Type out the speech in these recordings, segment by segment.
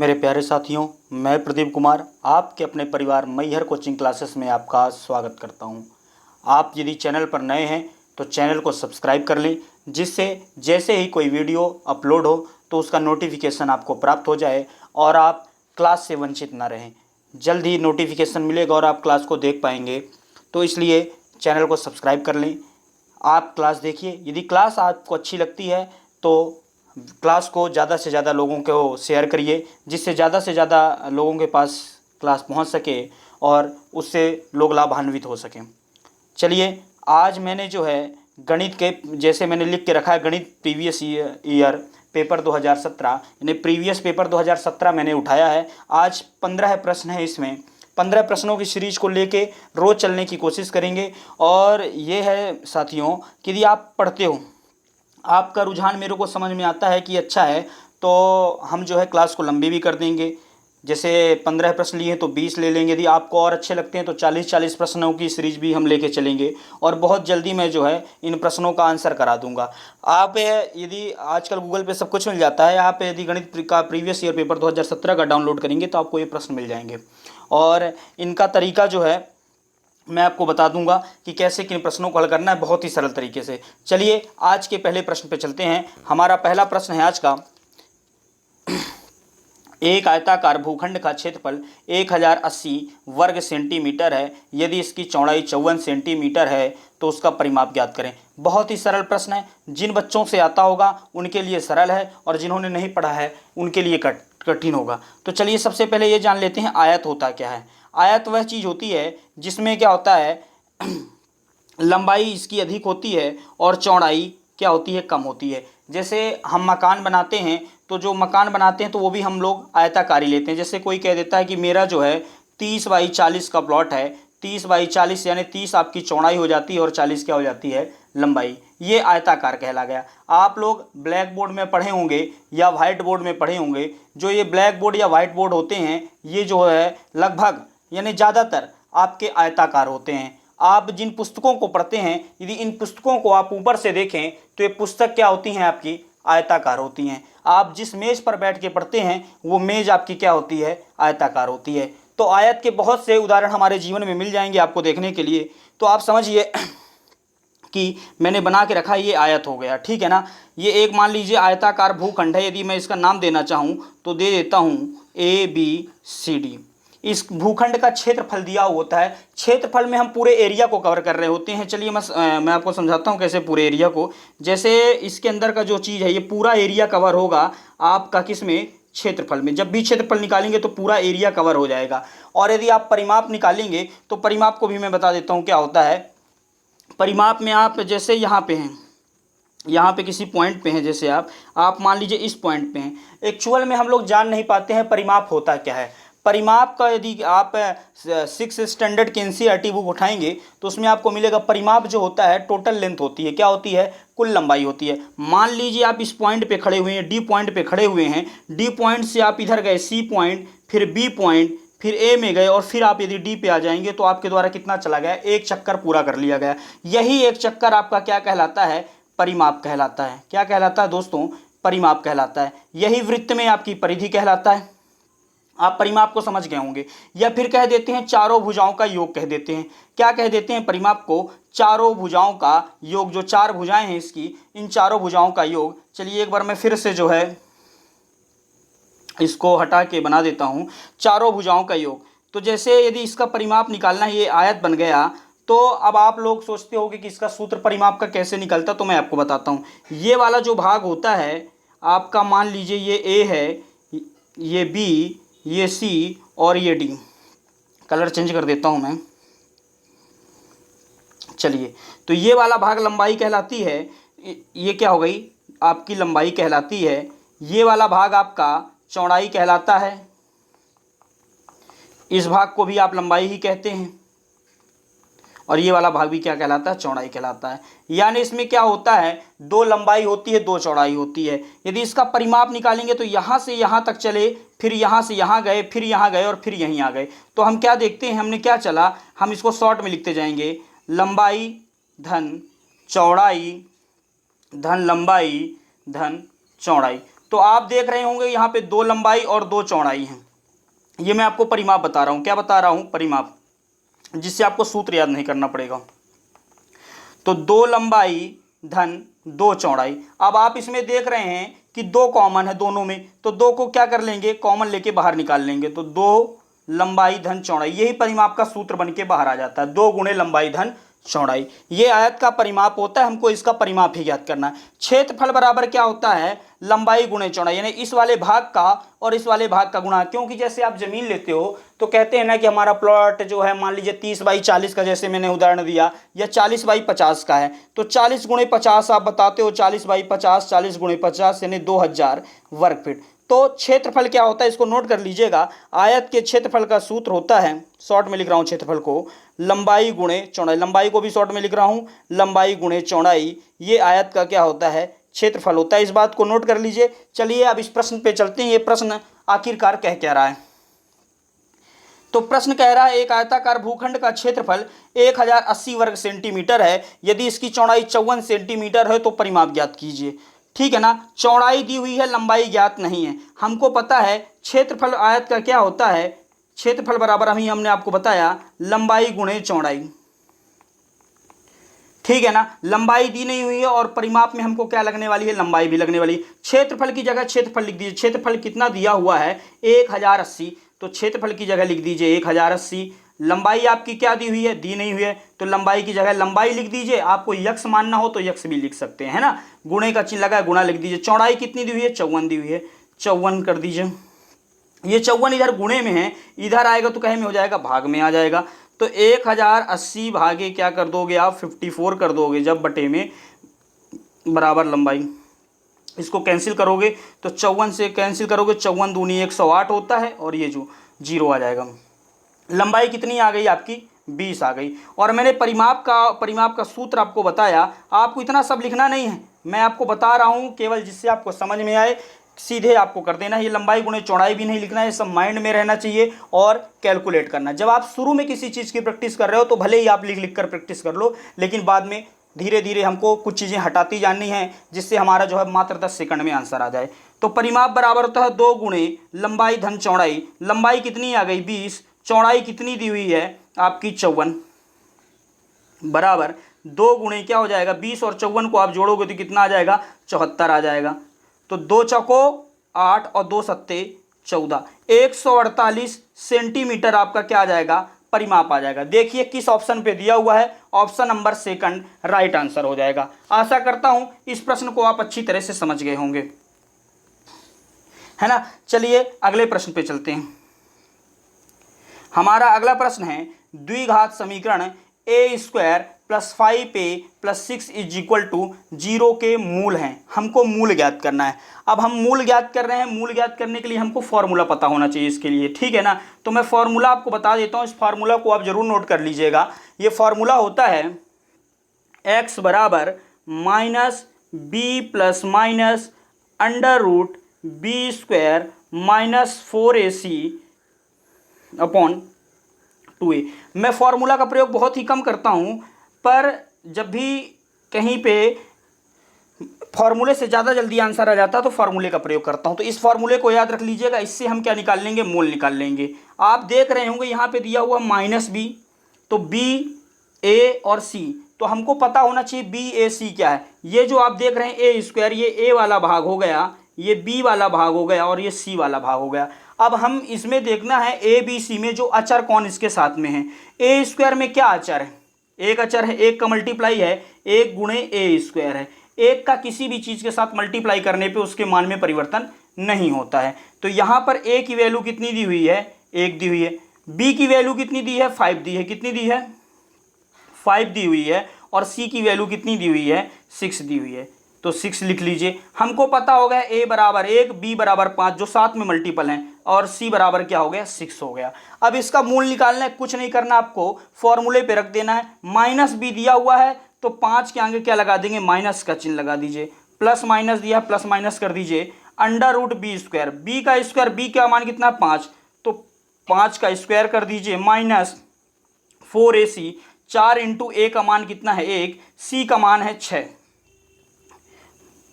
मेरे प्यारे साथियों, मैं प्रदीप कुमार आपके अपने परिवार मैहर कोचिंग क्लासेस में आपका स्वागत करता हूं। आप यदि चैनल पर नए हैं तो चैनल को सब्सक्राइब कर लें, जिससे जैसे ही कोई वीडियो अपलोड हो तो उसका नोटिफिकेशन आपको प्राप्त हो जाए और आप क्लास से वंचित ना रहें। जल्द ही नोटिफिकेशन मिलेगा और आप क्लास को देख पाएंगे, तो इसलिए चैनल को सब्सक्राइब कर लें। आप क्लास देखिए। यदि क्लास आपको अच्छी लगती है तो क्लास को ज़्यादा से ज़्यादा लोगों को शेयर करिए, जिससे ज़्यादा से ज़्यादा लोगों के पास क्लास पहुंच सके और उससे लोग लाभान्वित हो सकें। चलिए, आज मैंने जो है गणित के, जैसे मैंने लिख के रखा है, गणित प्रीवियस ईयर पेपर 2017, यानी प्रीवियस पेपर 2017 मैंने उठाया है। आज 15 प्रश्न है। इसमें 15 प्रश्नों की सीरीज को लेके रोज़ चलने की कोशिश करेंगे। और ये है साथियों कि यदि आप पढ़ते हो, आपका रुझान मेरे को समझ में आता है कि अच्छा है, तो हम जो है क्लास को लंबी भी कर देंगे। जैसे 15 प्रश्न लिए तो 20 ले लेंगे। यदि आपको और अच्छे लगते हैं तो 40-40 प्रश्नों की सीरीज भी हम लेके चलेंगे और बहुत जल्दी मैं जो है इन प्रश्नों का आंसर करा दूंगा। आप यदि आजकल गूगल पे सब कुछ मिल जाता है, आप यदि गणित का प्रीवियस ईयर पेपर 2017 का डाउनलोड करेंगे तो आपको ये प्रश्न मिल जाएंगे। और इनका तरीका जो है मैं आपको बता दूंगा कि कैसे किन प्रश्नों को हल करना है, बहुत ही सरल तरीके से। चलिए, आज के पहले प्रश्न पे चलते हैं। हमारा पहला प्रश्न है आज का, एक आयताकार भूखंड का क्षेत्रफल 1080 वर्ग सेंटीमीटर है। यदि इसकी चौड़ाई 54 सेंटीमीटर है तो उसका परिमाप ज्ञात करें। बहुत ही सरल प्रश्न है। जिन बच्चों से आता होगा उनके लिए सरल है और जिन्होंने नहीं पढ़ा है उनके लिए कठिन होगा। तो चलिए, सबसे पहले ये जान लेते हैं आयत होता क्या है। आयत वह चीज़ होती है जिसमें क्या होता है, लंबाई इसकी अधिक होती है और चौड़ाई क्या होती है, कम होती है। जैसे हम मकान बनाते हैं तो जो मकान बनाते हैं तो वो भी हम लोग आयताकारी लेते हैं। जैसे कोई कह देता है कि मेरा जो है 30x40 का प्लॉट है, 30x40 यानी 30 आपकी चौड़ाई हो जाती है और 40 क्या हो जाती है, लंबाई। ये आयताकार कहला गया। आप लोग ब्लैक बोर्ड में पढ़े होंगे या वाइट बोर्ड में पढ़े होंगे। जो ये ब्लैक बोर्ड या वाइट बोर्ड होते हैं, ये जो है लगभग यानी ज़्यादातर आपके आयताकार होते हैं। आप जिन पुस्तकों को पढ़ते हैं, यदि इन पुस्तकों को आप ऊपर से देखें तो ये पुस्तक क्या होती हैं, आपकी आयताकार होती हैं। आप जिस मेज़ पर बैठ के पढ़ते हैं वो मेज़ आपकी क्या होती है, आयताकार होती है। तो आयत के बहुत से उदाहरण हमारे जीवन में मिल जाएंगे आपको देखने के लिए। तो आप समझिए कि मैंने बना के रखा, ये आयत हो गया, ठीक है ना। ये एक मान लीजिए आयताकार भूखंड है। यदि मैं इसका नाम देना चाहूँ तो दे देता हूँ ABCD। इस भूखंड का क्षेत्रफल दिया होता है। क्षेत्रफल में हम पूरे एरिया को कवर कर रहे होते हैं। चलिए मैं आपको समझाता हूँ कैसे पूरे एरिया को। जैसे इसके अंदर का जो चीज़ है, ये पूरा एरिया कवर होगा आपका किस में, क्षेत्रफल में। जब भी क्षेत्रफल निकालेंगे तो पूरा एरिया कवर हो जाएगा। और यदि आप परिमाप निकालेंगे तो परिमाप को भी मैं बता देता हूँ क्या होता है। परिमाप में आप जैसे यहाँ पे हैं, यहाँ पे किसी पॉइंट पे हैं, जैसे आप मान लीजिए इस पॉइंट पे हैं। एक्चुअल में हम लोग जान नहीं पाते हैं परिमाप होता क्या है। परिमाप का यदि आप 6 स्टैंडर्ड की NCERT बुक उठाएंगे तो उसमें आपको मिलेगा परिमाप जो होता है टोटल लेंथ होती है, क्या होती है, कुल लंबाई होती है। मान लीजिए आप इस पॉइंट पे खड़े हुए हैं, D पॉइंट पे खड़े हुए हैं। D पॉइंट से आप इधर गए C पॉइंट, फिर B पॉइंट, फिर A में गए और फिर आप यदि D पे आ जाएंगे तो आपके द्वारा कितना चला गया, एक चक्कर पूरा कर लिया गया। यही एक चक्कर आपका क्या कहलाता है, परिमाप कहलाता है। क्या कहलाता है दोस्तों, परिमाप कहलाता है। यही वृत्त में आपकी परिधि कहलाता है। आप परिमाप को समझ गए होंगे। या फिर कह देते हैं चारों भुजाओं का योग कह देते हैं। क्या कह देते हैं परिमाप को, चारों भुजाओं का योग। जो चार भुजाएं हैं इसकी, इन चारों भुजाओं का योग। चलिए एक बार मैं फिर से जो है इसको हटा के बना देता हूं, चारों भुजाओं का योग। तो जैसे यदि इसका परिमाप निकालना है, ये आयत बन गया। तो अब आप लोग सोचते होंगे कि इसका सूत्र परिमाप का कैसे निकलता, तो मैं आपको बताता हूँ। ये वाला जो भाग होता है आपका, मान लीजिए ये A है, ये B, ये C और ये D। कलर चेंज कर देता हूं मैं। चलिए, तो ये वाला भाग लंबाई कहलाती है। ये क्या हो गई, आपकी लंबाई कहलाती है। ये वाला भाग आपका चौड़ाई कहलाता है। इस भाग को भी आप लंबाई ही कहते हैं। और ये वाला भाग भी क्या कहलाता है, चौड़ाई कहलाता है। यानी इसमें क्या होता है, दो लंबाई होती है, दो चौड़ाई होती है। यदि इसका परिमाप निकालेंगे तो यहाँ से यहाँ तक चले, फिर यहाँ से यहाँ गए, फिर यहाँ गए और फिर यहीं आ गए। तो हम क्या देखते हैं, हमने क्या चला, हम इसको शॉर्ट में लिखते जाएंगे। लंबाई धन चौड़ाई धन लंबाई धन चौड़ाई। तो आप देख रहे होंगे यहाँ पे 2 लंबाई और 2 चौड़ाई हैं। ये मैं आपको परिमाप बता रहा हूँ। क्या बता रहा हूँ? परिमाप, जिससे आपको सूत्र याद नहीं करना पड़ेगा। तो 2 लंबाई धन 2 चौड़ाई। अब आप इसमें देख रहे हैं कि 2 कॉमन है दोनों में, तो 2 को क्या कर लेंगे? कॉमन लेके बाहर निकाल लेंगे। तो 2 लंबाई धन चौड़ाई, यही परिमाप का सूत्र बन के बाहर आ जाता है। 2 गुणे लंबाई धन चौड़ाई, ये आयत का परिमाप होता है। हमको इसका परिमाप ही ज्ञात करना है। क्षेत्रफल बराबर क्या होता है? लंबाई गुणे चौड़ाई, यानी इस वाले भाग का और इस वाले भाग का गुणा। क्योंकि जैसे आप जमीन लेते हो तो कहते हैं ना कि हमारा प्लॉट जो है, मान लीजिए 30/40 का, जैसे मैंने उदाहरण दिया, या 40/50 का है, तो 40 गुणे 50 आप बताते हो, 40/50, 40 गुणे 50 यानी 2000 वर्ग फीट। तो क्षेत्रफल क्या होता है, इसको नोट कर लीजिएगा। आयत के क्षेत्रफल का सूत्र होता है, शॉर्ट में लिख रहा हूँ क्षेत्रफल को, लंबाई गुणे चौड़ाई। लंबाई को भी शॉर्ट में लिख रहा हूँ, लंबाई गुणे चौड़ाई। ये आयत का क्या होता है? क्षेत्रफल होता है। इस बात को नोट कर लीजिए। चलिए अब इस प्रश्न पे चलते हैं। ये प्रश्न आखिरकार कह क्या रहा है? तो प्रश्न कह रहा है एक आयताकार भूखंड का क्षेत्रफल 1080 वर्ग सेंटीमीटर है। यदि इसकी चौड़ाई 54 सेंटीमीटर है तो परिमाप ज्ञात कीजिए। ठीक है ना, चौड़ाई दी हुई है, लंबाई ज्ञात नहीं है। हमको पता है क्षेत्रफल आयत का क्या होता है, क्षेत्रफल बराबर हमने आपको बताया लंबाई गुणे चौड़ाई। ठीक है ना, लंबाई दी नहीं हुई है और परिमाप में हमको क्या लगने वाली है? लंबाई भी लगने वाली है। क्षेत्रफल की जगह क्षेत्रफल लिख दीजिए। क्षेत्रफल कितना दिया हुआ है? 1080, तो क्षेत्रफल की जगह लिख दीजिए 1080। लंबाई आपकी क्या दी हुई है? दी नहीं हुई है, तो लंबाई की जगह लंबाई लिख दीजिए। आपको यक्स मानना हो तो यक्स भी लिख सकते हैं, है ना, गुणे का चिन्ह लगा है, गुणा लिख दीजिए। चौड़ाई कितनी दी हुई है? 54 दी हुई है, 54 कर दीजिए। ये 54 इधर गुणे में है, इधर आएगा तो कहे में हो जाएगा, भाग में आ जाएगा। तो 1080 भागे क्या कर दोगे आप? 54 कर दोगे, जब बटे में बराबर लंबाई। इसको कैंसिल करोगे तो 54 से कैंसिल करोगे, 54 दूनी 108 होता है, और ये जो 0 आ जाएगा। लंबाई कितनी आ गई आपकी? 20 आ गई। और मैंने परिमाप का सूत्र आपको बताया। आपको इतना सब लिखना नहीं है, मैं आपको बता रहा हूँ केवल जिससे आपको समझ में आए, सीधे आपको कर देना है। ये लंबाई गुणे चौड़ाई भी नहीं लिखना है, सब माइंड में रहना चाहिए और कैलकुलेट करना। जब आप शुरू में किसी चीज़ की प्रैक्टिस कर रहे हो तो भले ही आप लिख कर प्रैक्टिस कर लो, लेकिन बाद में धीरे धीरे हमको कुछ चीज़ें हटाती जाननी है, जिससे हमारा जो है मात्र 10 सेकंड में आंसर आ जाए। तो परिमाप बराबर होता है 2 गुणे लंबाई धन चौड़ाई। लंबाई कितनी आ गई? 20। चौड़ाई कितनी दी हुई है आपकी? 54, बराबर 2 गुणे क्या हो जाएगा? 20 और 54 को आप जोड़ोगे तो कितना आ जाएगा? 74 आ जाएगा। तो 2 चौको 8 और 2 सत्ते 14, 148 सेंटीमीटर आपका क्या आ जाएगा? परिमाप आ जाएगा। देखिए किस ऑप्शन पे दिया हुआ है, option number second right answer हो जाएगा। आशा करता हूं इस प्रश्न को आप अच्छी तरह से समझ गए होंगे, है ना। चलिए अगले प्रश्न पे चलते हैं। हमारा अगला प्रश्न है द्विघात समीकरण a² + 5a + 6 = 0 के मूल हैं। हमको मूल ज्ञात करना है। अब हम मूल ज्ञात कर रहे हैं, मूल ज्ञात करने के लिए हमको फॉर्मूला पता होना चाहिए इसके लिए, ठीक है ना। तो मैं फॉर्मूला आपको बता देता हूँ, इस फार्मूला को आप जरूर नोट कर लीजिएगा। ये फार्मूला होता है x बराबर -b + -√b² - 4ac upon 2a। मैं फॉर्मूला का प्रयोग बहुत ही कम करता हूं, पर जब भी कहीं पे फॉर्मूले से ज़्यादा जल्दी आंसर आ जाता है तो फॉर्मूले का प्रयोग करता हूं। तो इस फॉर्मूले को याद रख लीजिएगा, इससे हम क्या निकाल लेंगे? मूल निकाल लेंगे। आप देख रहे होंगे यहाँ पे दिया हुआ -b, तो b, a और c, तो हमको पता होना चाहिए b a c क्या है। ये जो आप देख रहे हैं a², ये a वाला भाग हो गया, ये b वाला भाग हो गया, और ये c वाला भाग हो गया। अब हम इसमें देखना है a b c में जो अचर कौन इसके साथ में है। a² में क्या अचर है? एक अचर है, एक का मल्टीप्लाई है 1 गुणे a² है। एक का किसी भी चीज़ के साथ मल्टीप्लाई करने पे उसके मान में परिवर्तन नहीं होता है। तो यहाँ पर a की वैल्यू कितनी दी हुई है? 1 दी हुई है। b की वैल्यू कितनी दी है? 5 दी है। कितनी दी है? 5 दी हुई है। और c की वैल्यू कितनी दी हुई है? 6 दी हुई है। तो 6 लिख लीजिए। हमको पता हो गया a बराबर 1, b बराबर 5 जो साथ में मल्टीपल हैं, और c बराबर क्या हो गया? 6 हो गया। अब इसका मूल निकालना है, कुछ नहीं करना, आपको फॉर्मूले पे रख देना है। -b दिया हुआ है तो 5 के आगे क्या लगा देंगे? माइनस का चिन्ह लगा दीजिए। प्लस माइनस दिया, प्लस माइनस कर दीजिए। √b², b का स्क्वायर, b का मान कितना? 5, तो 5 का स्क्वायर कर दीजिए, माइनस 4ac, 4 × a का मान कितना है? 1, c का मान है 6,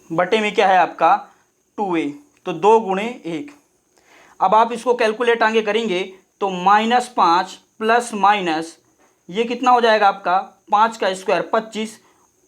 बटे में क्या है आपका? 2a। तो 2 गुणे 1। अब आप इसको कैलकुलेट आगे करेंगे तो -5 प्लस माइनस ये कितना हो जाएगा आपका 5 का स्क्वायर 25,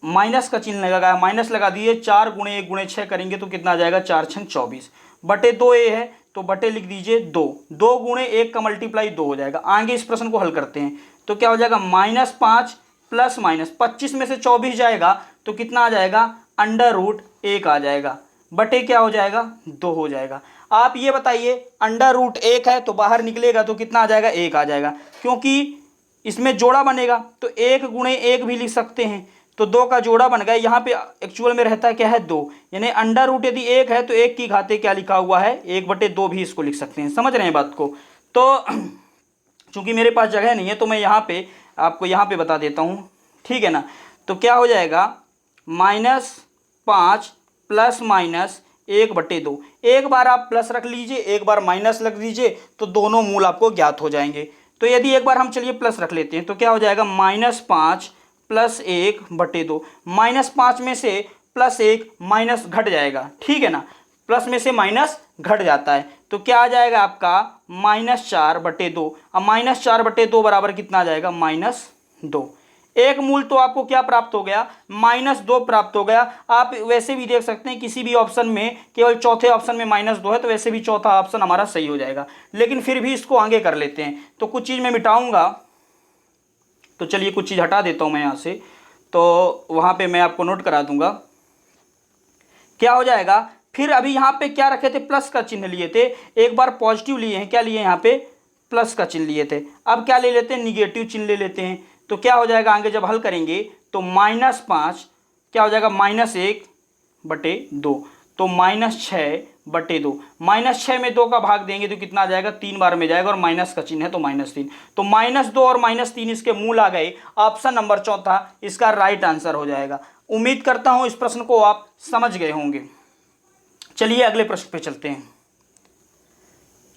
माइनस का चिन्ह लगा, माइनस लगा दिए, 4 गुणे 1 गुणे 6 करेंगे तो कितना आ जाएगा 4 छंग 24 बटे 2 ए है तो बटे लिख दीजिए 2, 2 गुणे 1 का मल्टीप्लाई 2 हो जाएगा। आगे इस प्रश्न को हल करते हैं तो क्या हो जाएगा -5 प्लस माइनस 25 में से 24 जाएगा तो कितना आ जाएगा √1 आ जाएगा, बटे क्या हो जाएगा 2 हो जाएगा। आप ये बताइए √1 है तो बाहर निकलेगा तो कितना आ जाएगा 1 आ जाएगा, क्योंकि इसमें जोड़ा बनेगा तो 1 गुणे 1 भी लिख सकते हैं, तो 2 का जोड़ा बन गया। यहाँ पे एक्चुअल में रहता है क्या है 2, यानी √ यदि 1 है तो 1 की घाते क्या लिखा हुआ है 1/2 भी इसको लिख सकते हैं। समझ रहे हैं बात को। तो चूंकि मेरे पास जगह नहीं है तो मैं यहाँ पे आपको यहाँ पे बता देता हूँ, ठीक है ना। तो क्या हो जाएगा -5 प्लस माइनस 1/2, एक बार आप प्लस रख लीजिए एक बार माइनस रख दीजिए तो दोनों मूल आपको ज्ञात हो जाएंगे। तो यदि एक बार हम चलिए प्लस रख लेते हैं तो क्या हो जाएगा -5 प्लस 1/2, -5 में से +1 माइनस घट जाएगा, ठीक है ना, प्लस में से माइनस घट जाता है तो क्या आ जाएगा आपका -4/2। अब -4/2 बराबर कितना आ जाएगा -2। एक मूल तो आपको क्या प्राप्त हो गया -2 प्राप्त हो गया। आप वैसे भी देख सकते हैं किसी भी ऑप्शन में केवल चौथे ऑप्शन में -2 है तो वैसे भी चौथा ऑप्शन हमारा सही हो जाएगा, लेकिन फिर भी इसको आगे कर लेते हैं। तो कुछ चीज़ मैं मिटाऊंगा तो चलिए कुछ चीज़ हटा देता हूं मैं यहाँ से, तो वहाँ पे मैं आपको नोट करा दूंगा। क्या हो जाएगा फिर अभी यहाँ पे क्या रखे थे प्लस का चिन्ह लिए थे, एक बार पॉजिटिव लिए हैं, क्या लिए यहाँ पे प्लस का चिन्ह लिए थे, अब क्या ले लेते हैं निगेटिव चिन्ह ले लेते हैं। तो क्या हो जाएगा आगे जब हल करेंगे तो -5 क्या हो जाएगा -1/2, तो -6/2, -6 में 2 का भाग देंगे तो कितना आ जाएगा 3 बार में जाएगा और माइनस का चिन्ह है तो -3, तो -2 और -3 इसके मूल आ गए। ऑप्शन नंबर चौथा इसका राइट आंसर हो जाएगा। उम्मीद करता हूं इस प्रश्न को आप समझ गए होंगे। चलिए अगले प्रश्न पे चलते हैं।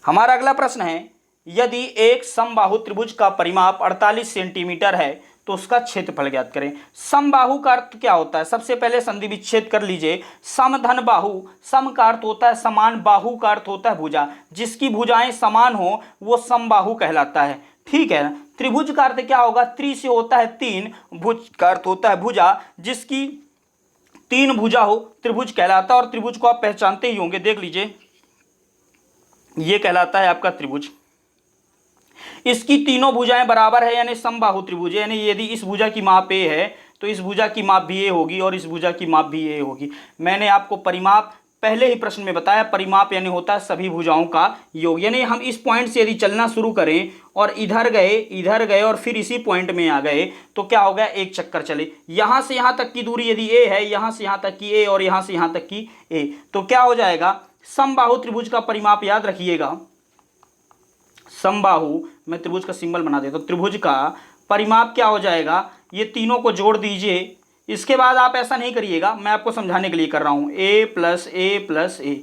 हमारा अगला प्रश्न है यदि एक समबाहु त्रिभुज का परिमाप 48 सेंटीमीटर है तो उसका क्षेत्रफल ज्ञात करें। समबाहु का अर्थ क्या होता है, सबसे पहले संधि विच्छेद कर लीजिए। समधन बाहु, सम का अर्थ होता है समान, बाहु का अर्थ होता है भुजा, जिसकी भुजाएं समान हो वो समबाहु कहलाता है, ठीक है। त्रिभुज का अर्थ क्या होगा, त्रि से होता है 3, भुज का अर्थ होता है भुजा, जिसकी 3 भुजा हो त्रिभुज कहलाता है। और त्रिभुज को आप पहचानते ही होंगे, देख लीजिए ये कहलाता है आपका त्रिभुज। इसकी तीनों भुजाएं बराबर है यानी समबाहु त्रिभुज है, यानी यदि इस भुजा की माप a है तो इस भुजा की माप भी a होगी और इस भुजा की माप भी a होगी। मैंने आपको परिमाप पहले ही प्रश्न में बताया, परिमाप यानी होता है सभी भुजाओं का योग। यानी हम इस पॉइंट से यदि चलना शुरू करें और इधर गए और फिर इसी पॉइंट में आ गए तो क्या हो गया एक चक्कर चले। यहां से यहां तक की दूरी यदि a है, यहां से यहां तक की a और यहां से यहां तक की a, तो क्या हो जाएगा समबाहु त्रिभुज का परिमाप याद रखिएगा। समबाहु, मैं त्रिभुज का सिंबल बना देता हूं, त्रिभुज का परिमाप क्या हो जाएगा, ये तीनों को जोड़ दीजिए। इसके बाद आप ऐसा नहीं करिएगा, मैं आपको समझाने के लिए कर रहा हूं। a+a+a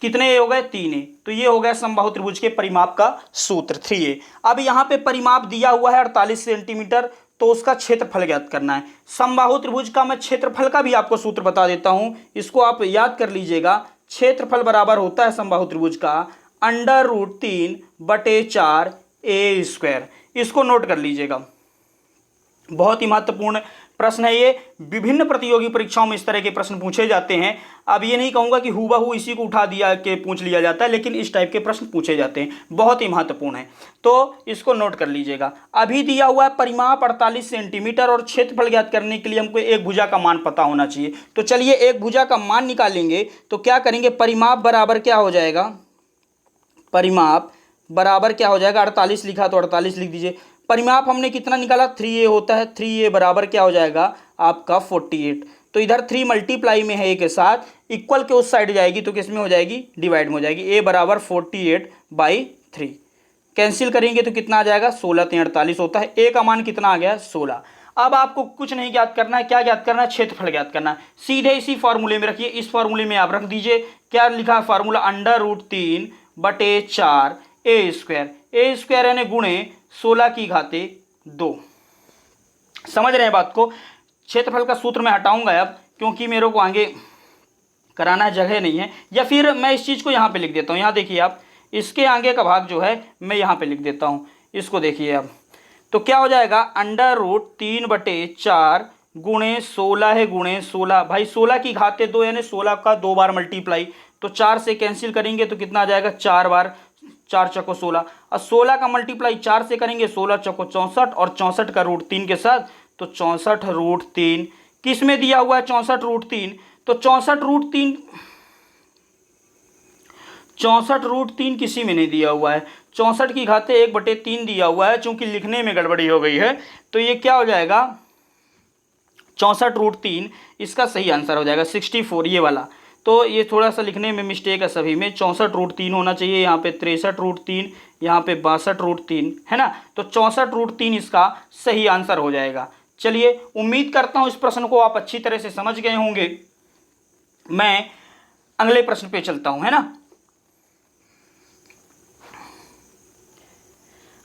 कितने a हो गए 3a, तो ये हो गया समबाहु त्रिभुज के परिमाप का सूत्र 3a। अब यहाँ पे परिमाप दिया हुआ है 48 सेंटीमीटर, तो उसका क्षेत्रफल ज्ञात करना है। समबाहु त्रिभुज का मैं क्षेत्रफल का भी आपको सूत्र बता देता हूं, इसको आप याद कर लीजिएगा। क्षेत्रफल बराबर होता है समबाहु त्रिभुज का √3/4a²। इसको नोट कर लीजिएगा, बहुत ही महत्वपूर्ण प्रश्न है ये। विभिन्न प्रतियोगी परीक्षाओं में इस तरह के प्रश्न पूछे जाते हैं। अब ये नहीं कहूंगा कि हूबहू इसी को उठा दिया के पूछ लिया जाता है, लेकिन इस टाइप के प्रश्न पूछे जाते हैं, बहुत ही महत्वपूर्ण है, तो इसको नोट कर लीजिएगा। अभी दिया हुआ है परिमाप 48 सेंटीमीटर और क्षेत्रफल ज्ञात करने के लिए हमको एक भुजा का मान पता होना चाहिए। तो चलिए एक भुजा का मान निकालेंगे तो क्या करेंगे, परिमाप बराबर क्या हो जाएगा, परिमाप बराबर क्या हो जाएगा, 48 लिखा तो 48 लिख दीजिए। परिमाप हमने कितना निकाला 3a होता है, 3a बराबर क्या हो जाएगा आपका 48। तो इधर 3 मल्टीप्लाई में है a के साथ, इक्वल के उस साइड जाएगी तो किस में हो जाएगी डिवाइड में हो जाएगी। a बराबर 48/3 कैंसिल करेंगे तो कितना आ जाएगा 16 3 48 होता है। a का मान कितना आ गया 16। अब आपको कुछ नहीं ज्ञात करना है, क्या ज्ञात करना है क्षेत्रफल ज्ञात करना है। सीधे इसी फॉर्मूले में रखिए, इस फॉर्मूले में आप रख दीजिए, क्या लिखा है फार्मूला √3/4a², a² यानी गुणे 16 की घाते 2। समझ रहे हैं बात को। क्षेत्रफल का सूत्र मैं हटाऊंगा अब, क्योंकि मेरे को आगे कराना जगह नहीं है। या फिर मैं इस चीज़ को यहाँ पे लिख देता हूँ, यहाँ देखिए आप, इसके आगे का भाग जो है मैं यहाँ पे लिख देता हूँ, इसको देखिए अब। तो क्या हो जाएगा, √3/4 गुणे 16 है गुणे 16, भाई 16 की घाते 2 यानी 16 का 2 बार मल्टीप्लाई, तो 4 से कैंसिल करेंगे तो कितना आ जाएगा, 4 बार, 4 चौको 16, और 16 का मल्टीप्लाई 4 से करेंगे, 16 चौको 64, और 64 का √3 के साथ, तो 64√3 किस में दिया हुआ है, 64√3, तो 64√3 किसी में नहीं दिया हुआ है, 64 की घाते 1/3 दिया हुआ है, चूंकि लिखने में गड़बड़ी हो गई है, तो ये क्या हो जाएगा, 64√3 इसका सही आंसर हो जाएगा 64, ये वाला। तो ये थोड़ा सा लिखने में मिस्टेक है सभी में, 64√3 होना चाहिए, यहाँ पे 63√3, यहाँ पे 62√3 है ना, तो 64√3 इसका सही आंसर हो जाएगा। चलिए, उम्मीद करता हूँ इस प्रश्न को आप अच्छी तरह से समझ गए होंगे। मैं अगले प्रश्न पे चलता हूँ, है ना।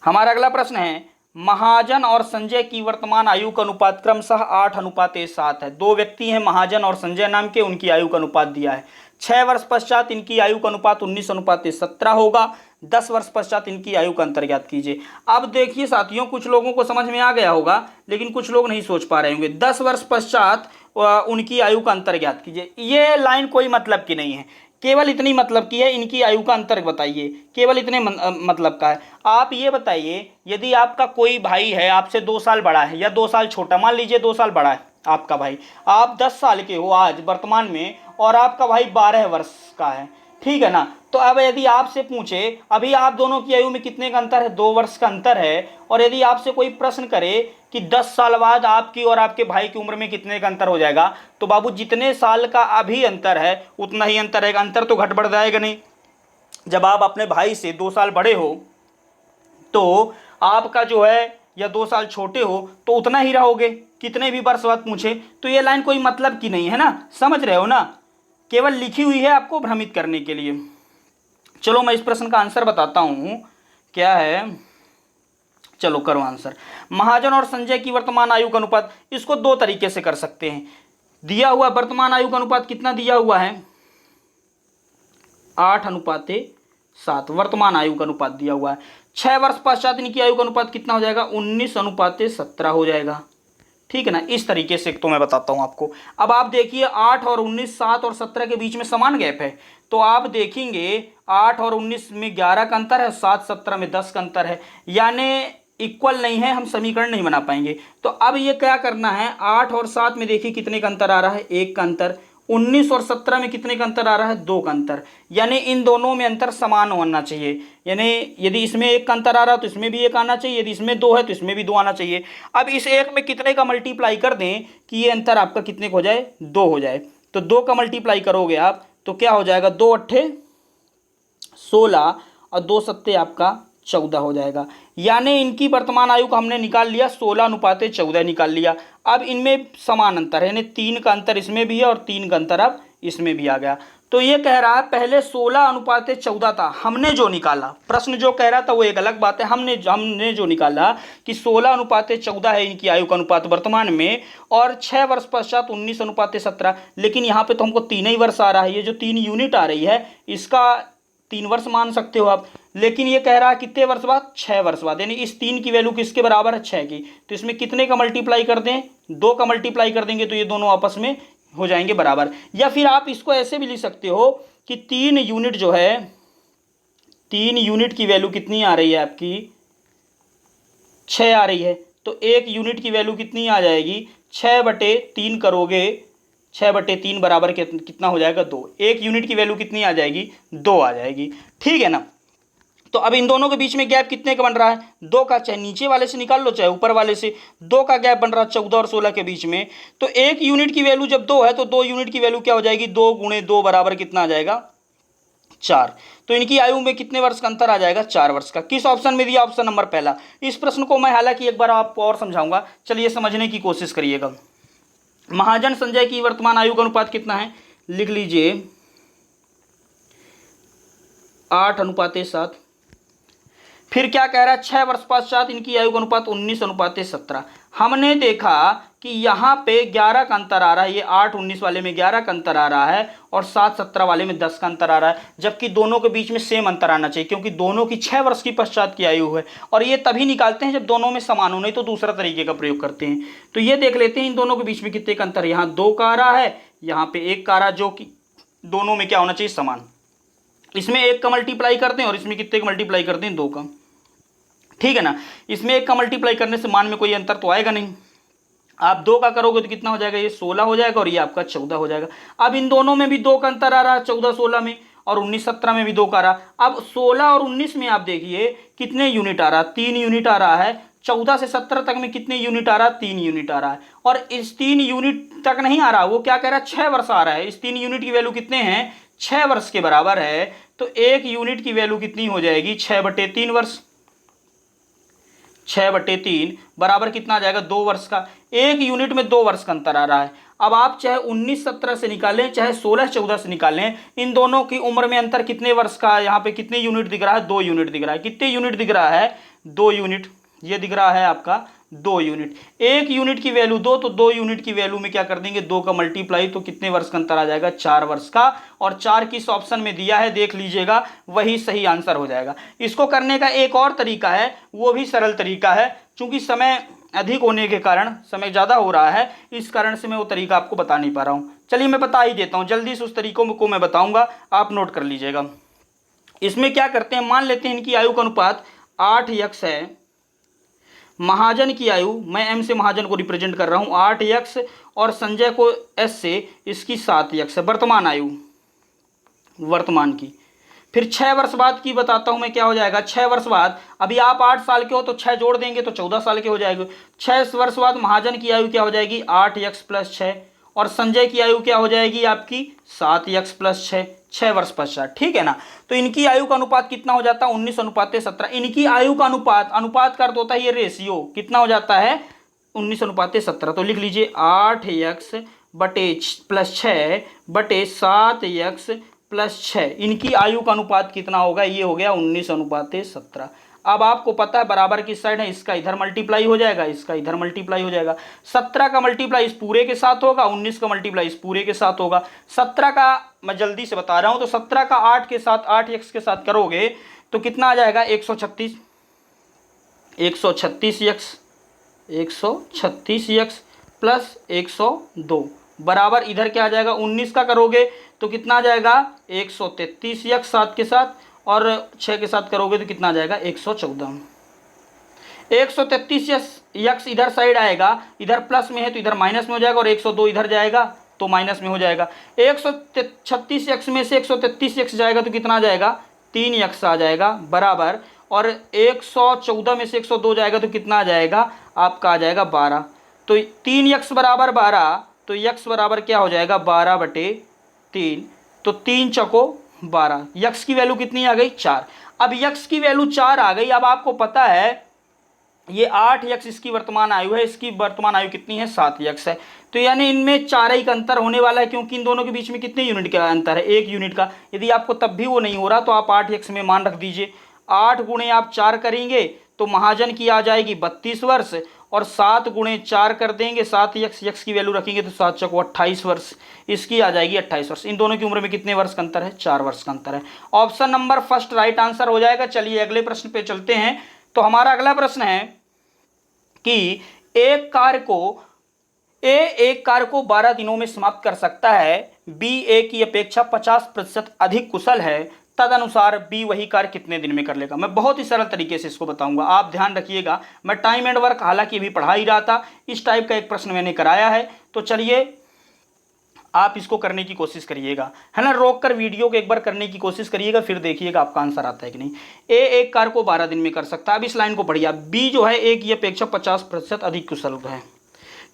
हमारा अगला प्रश्न है, महाजन और संजय की वर्तमान आयु का अनुपात क्रमशः 8:7 है। दो व्यक्ति हैं, महाजन और संजय नाम के, उनकी आयु का अनुपात दिया है। 6 वर्ष पश्चात इनकी आयु का अनुपात 19:17 होगा। 10 वर्ष पश्चात इनकी आयु का अंतर ज्ञात कीजिए। अब देखिए साथियों, कुछ लोगों को समझ में आ गया होगा, लेकिन कुछ लोग नहीं सोच पा रहे होंगे। 10 वर्ष पश्चात उनकी आयु का अंतर ज्ञात कीजिए, ये लाइन कोई मतलब की नहीं है, केवल इतनी मतलब की है, इनकी आयु का अंतर बताइए, केवल इतने मतलब का है। आप ये बताइए, यदि आपका कोई भाई है, आपसे 2 साल बड़ा है या 2 साल छोटा, मान लीजिए 2 साल बड़ा है आपका भाई, आप 10 साल के हो आज वर्तमान में, और आपका भाई 12 वर्ष का है, ठीक है ना। तो अब यदि आपसे पूछे, अभी आप दोनों की आयु में कितने का अंतर है, 2 वर्ष का अंतर है, और यदि आपसे कोई प्रश्न करे कि 10 साल बाद आपकी और आपके भाई की उम्र में कितने का अंतर हो जाएगा, तो बाबू जितने साल का अभी अंतर है उतना ही अंतर है, अंतर तो घट बढ़ जाएगा नहीं। जब आप अपने भाई से 2 साल बड़े हो तो आपका जो है, या 2 साल छोटे हो तो उतना ही रहोगे, कितने भी वर्ष बाद पूछे। तो ये लाइन कोई मतलब की नहीं है ना, समझ रहे हो ना, केवल लिखी हुई है आपको भ्रमित करने के लिए। चलो मैं इस प्रश्न का आंसर बताता हूं, क्या है, चलो करो आंसर। महाजन और संजय की वर्तमान आयु का अनुपात, इसको 2 तरीके से कर सकते हैं। दिया हुआ वर्तमान आयु का अनुपात कितना दिया हुआ है, 8:7 वर्तमान आयु का अनुपात दिया हुआ है। 6 वर्ष पश्चात इनकी आयु का अनुपात कितना हो जाएगा, 19:17 हो जाएगा, ठीक है ना। इस तरीके से तो मैं बताता हूं आपको। अब आप देखिए 8 और 19, 7 और 17 के बीच में समान गैप है, तो आप देखेंगे 8 और 19 में 11 का अंतर है, 7 17 में 10 का अंतर है, यानी इक्वल नहीं है, हम समीकरण नहीं बना पाएंगे। तो अब ये क्या करना है, 8 और 7 में देखिए कितने का अंतर आ रहा है, 1 का अंतर। 19 और 17 में कितने का अंतर आ रहा है, 2 का अंतर, यानी इन दोनों में अंतर समान होना चाहिए। यानी यदि इसमें 1 का अंतर आ रहा है तो इसमें भी 1 आना चाहिए, यदि इसमें 2 है तो इसमें भी 2 आना चाहिए। अब इस 1 में कितने का मल्टीप्लाई कर दें कि ये अंतर आपका कितने का हो जाए, 2 हो जाए। तो 2 का मल्टीप्लाई करोगे आप तो क्या हो जाएगा, 2 8 16 और 2 7 आपका 14 हो जाएगा। यानी इनकी वर्तमान आयु को हमने निकाल लिया, 16:14 निकाल लिया। अब इनमें समान अंतर है, यानी 3 का अंतर इसमें भी है और 3 का अंतर अब इसमें भी आ गया। तो ये कह रहा है पहले 16:14 था, हमने जो निकाला, प्रश्न जो कह रहा था वो एक अलग बात है, हमने जो निकाला कि 16:14 है इनकी आयु का अनुपात वर्तमान में, और 6 वर्ष पश्चात 19:17। लेकिन यहाँ पे तो हमको 3 ही वर्ष आ रहा है, ये जो 3 यूनिट आ रही है इसका 3 वर्ष मान सकते हो आप। लेकिन ये कह रहा है कितने वर्ष बाद, 6 वर्ष बाद, यानी इस 3 की वैल्यू किसके बराबर है, 6 की। तो इसमें कितने का मल्टीप्लाई कर दें, 2 का मल्टीप्लाई कर देंगे तो ये दोनों आपस में हो जाएंगे बराबर। या फिर आप इसको ऐसे भी लिख सकते हो कि 3 यूनिट जो है, 3 यूनिट की वैल्यू कितनी आ रही है आपकी, 6 आ रही है, तो 1 यूनिट की वैल्यू कितनी आ जाएगी, 6/3 करोगे, 6/3 बराबर कितना हो जाएगा, 2। 1 यूनिट की वैल्यू कितनी आ जाएगी, 2 आ जाएगी, ठीक है ना। तो अब इन दोनों के बीच में गैप कितने का बन रहा है, 2 का, चाहे नीचे वाले से निकाल लो चाहे ऊपर वाले से, 2 का गैप बन रहा है 14 और 16 के बीच में। तो 1 यूनिट की वैल्यू जब 2 है तो 2 यूनिट की वैल्यू क्या हो जाएगी, 2 × 2 बराबर कितना आ जाएगा, 4। तो इनकी आयु में कितने वर्ष का अंतर आ जाएगा, 4 वर्ष का। किस ऑप्शन में दिया, ऑप्शन नंबर पहला। इस प्रश्न को मैं हालांकि एक बार आपको और समझाऊंगा, चलिए समझने की कोशिश करिएगा। महाजन संजय की वर्तमान आयु का अनुपात कितना है, लिख लीजिए 8:7। फिर क्या कह रहा है, 6 वर्ष पश्चात इनकी आयु का अनुपात 19:17। हमने देखा कि यहाँ पे 11 का अंतर आ रहा है, ये 8-19 वाले में 11 का अंतर आ रहा है और 7-17 वाले में 10 का अंतर आ रहा है, जबकि दोनों के बीच में सेम अंतर आना चाहिए, क्योंकि दोनों की 6 वर्ष की पश्चात की आयु है। और ये तभी निकालते हैं जब दोनों में समान हो, नहीं तो दूसरा तरीके का प्रयोग करते हैं। तो ये देख लेते हैं इन दोनों के बीच में कितने का अंतर, यहाँ 2 का आ रहा है, यहाँ पे 1 का आ रहा है, जो कि दोनों में क्या होना चाहिए, समान। इसमें 1 का मल्टीप्लाई करते हैं और इसमें कितने का मल्टीप्लाई करते हैं, 2 का। ठीक है ना, इसमें 1 का मल्टीप्लाई करने से मान में कोई अंतर तो आएगा नहीं। आप 2 का करोगे तो कितना हो जाएगा, ये 16 हो जाएगा और ये आपका 14 हो जाएगा। अब इन दोनों में भी 2 का अंतर आ रहा है, 14-16 में, और 19-17 में भी 2 का आ रहा। अब 16 और 19 में आप देखिए कितने यूनिट आ रहा, 3 यूनिट आ रहा है। 14 से 17 तक में कितने यूनिट आ रहा, 3 यूनिट आ रहा है। और इस 3 यूनिट तक नहीं आ रहा, वो क्या कह रहा है, 6 वर्ष आ रहा है। इस 3 यूनिट की वैल्यू कितने हैं, 6 वर्ष के बराबर है। तो 1 यूनिट की वैल्यू कितनी हो जाएगी, 6/3 वर्ष। 6/3 बराबर कितना आ जाएगा, 2 वर्ष का। 1 यूनिट में 2 वर्ष का अंतर आ रहा है। अब आप चाहे 19-17 से निकालें, चाहे 16-14 से निकालें, इन दोनों की उम्र में अंतर कितने वर्ष का है, यहाँ पे कितने यूनिट दिख रहा है, 2 यूनिट दिख रहा है। कितने यूनिट दिख रहा है, 2 यूनिट। ये दिख रहा है आपका 2 यूनिट। 1 यूनिट की वैल्यू 2, तो 2 यूनिट की वैल्यू में क्या कर देंगे, 2 का मल्टीप्लाई, तो कितने वर्ष का अंतर आ जाएगा, 4 वर्ष का। और 4 किस ऑप्शन में दिया है देख लीजिएगा, वही सही आंसर हो जाएगा। इसको करने का एक और तरीका है, वो भी सरल तरीका है। चूंकि समय अधिक होने के कारण, समय ज़्यादा हो रहा है, इस कारण से मैं वो तरीका आपको बता नहीं पा रहा हूँ। चलिए मैं बता ही देता हूँ, जल्दी से उस तरीकों को मैं बताऊँगा, आप नोट कर लीजिएगा। इसमें क्या करते हैं, मान लेते हैं इनकी आयु का अनुपात 8x है। महाजन की आयु, मैं m से महाजन को रिप्रेजेंट कर रहा हूँ, 8x, और संजय को s से इसकी 7x है। वर्तमान आयु, वर्तमान की। फिर 6 वर्ष बाद की बताता हूँ मैं, क्या हो जाएगा, 6 वर्ष बाद, अभी आप 8 साल के हो तो 6 जोड़ देंगे तो 14 साल के हो जाएंगे। 6 वर्ष बाद महाजन की आयु क्या हो जाएगी, 8x + 6, और संजय की आयु क्या हो जाएगी आपकी, 7x + 6, 6 वर्ष पश्चात। ठीक है ना, तो इनकी आयु का अनुपात कितना हो जाता है, 19:17। इनकी आयु का अनुपात, अनुपात का अर्थ होता है ये रेशियो, कितना हो जाता है, 19:17। तो लिख लीजिए 8x + 6 / 7x + 6, इनकी आयु का अनुपात कितना होगा, ये हो गया 19:17। अब आपको पता है बराबर किस साइड है, इसका इधर मल्टीप्लाई हो जाएगा, इसका इधर मल्टीप्लाई हो जाएगा। 17 का मल्टीप्लाई इस पूरे के साथ होगा, 19 का मल्टीप्लाई इस पूरे के साथ होगा। 17 का मैं जल्दी से बता रहा हूं, तो 17 का 8 के साथ, 8x के साथ करोगे तो कितना आ जाएगा, 136, 136x, 136x + 102 बराबर इधर क्या आ जाएगा, 19 का करोगे तो कितना आ जाएगा, 133x 7 के साथ, और 6 के साथ करोगे तो कितना आ जाएगा, 114। 133x इधर साइड आएगा, इधर प्लस में है तो इधर माइनस में हो जाएगा, और 102 इधर जाएगा तो माइनस में हो जाएगा। 136x में से 133x जाएगा तो कितना आ जाएगा, 3x आ जाएगा बराबर, और 114 में से 102 जाएगा तो कितना आ जाएगा, आपका आ जाएगा 12। तो 3x बराबर 12, तो x बराबर क्या हो जाएगा, 12/3, तो 3 चौको 12। यक्स की वैल्यू कितनी आ गई, 4। अब यक्स की वैल्यू 4 आ गई। अब आपको पता है ये 8x इसकी वर्तमान आयु है, इसकी वर्तमान आयु कितनी है, 7x है। तो यानी इनमें 4 ही का अंतर होने वाला है, क्योंकि इन दोनों के बीच में कितने यूनिट का अंतर है, 1 यूनिट का। यदि आपको तब भी वो नहीं हो रहा तो आप 8x में मान रख दीजिए। 8 गुणे आप 4 करेंगे तो महाजन की आ जाएगी 32 वर्ष, और 7 गुणे 4 कर देंगे, 7x, यक्स की वैल्यू रखेंगे तो 7 चौको 28 वर्ष, इसकी आ जाएगी 28 वर्ष। इन दोनों की उम्र में कितने वर्ष का अंतर है, 4 वर्ष का अंतर है। Option number first right answer हो जाएगा। चलिए अगले प्रश्न पे चलते हैं। तो हमारा अगला प्रश्न है कि एक कार्य को 12 दिनों में समाप्त कर सकता है, बी ए की अपेक्षा 50% अधिक कुशल है, तदनुसार बी वही कार्य कितने दिन में कर लेगा। मैं बहुत ही सरल तरीके से इसको बताऊंगा, आप ध्यान रखिएगा। मैं टाइम एंड वर्क हालांकि अभी पढ़ा ही रहा था, इस टाइप का एक प्रश्न मैंने कराया है, तो चलिए आप इसको करने की कोशिश करिएगा, है ना। रोक कर वीडियो को एक बार करने की कोशिश करिएगा, फिर देखिएगा आपका आंसर आता है कि नहीं। ए एक कार्य को 12 दिन में कर सकता है। अब इस लाइन को पढ़िए, बी जो है ए की अपेक्षा 50% अधिक कुशल है,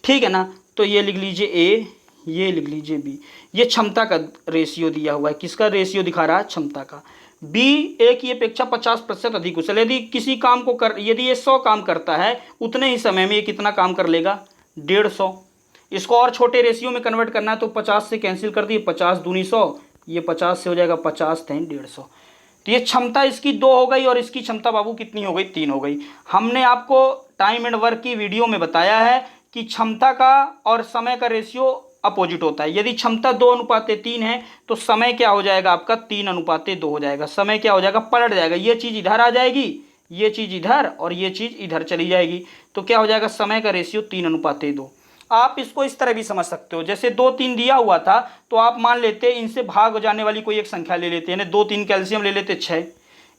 ठीक है ना। तो ये लिख लीजिए ए, ये लिख लीजिए बी। ये क्षमता का रेशियो दिया हुआ है, किसका रेशियो दिखा रहा है, क्षमता का। बी ए की अपेक्षा 50% अधिक कुशल। यदि किसी काम को यदि ये 100 काम करता है, उतने ही समय में ये कितना काम कर लेगा, 150। इसको और छोटे रेशियो में कन्वर्ट करना है तो 50 से कैंसिल कर दिए, 50 दूनी 100, ये 50 से हो जाएगा 50 3 150। तो ये क्षमता इसकी 2 हो गई और इसकी क्षमता बाबू कितनी हो गई, 3 हो गई। हमने आपको टाइम एंड वर्क की वीडियो में बताया है कि क्षमता का और समय का रेशियो अपोजिट होता है। यदि क्षमता 2:3 है तो समय क्या हो जाएगा आपका, 3:2 हो जाएगा। समय क्या हो जाएगा, पलट जाएगा। ये चीज़ इधर आ जाएगी, ये चीज़ इधर और ये चीज़ इधर चली जाएगी। तो क्या हो जाएगा, समय का रेशियो 3:2। आप इसको इस तरह भी समझ सकते हो, जैसे 2 3 दिया हुआ था तो आप मान लेते इनसे भाग हो जाने वाली कोई एक संख्या ले लेते, यानी 2 3 कैल्शियम ले लेते 6।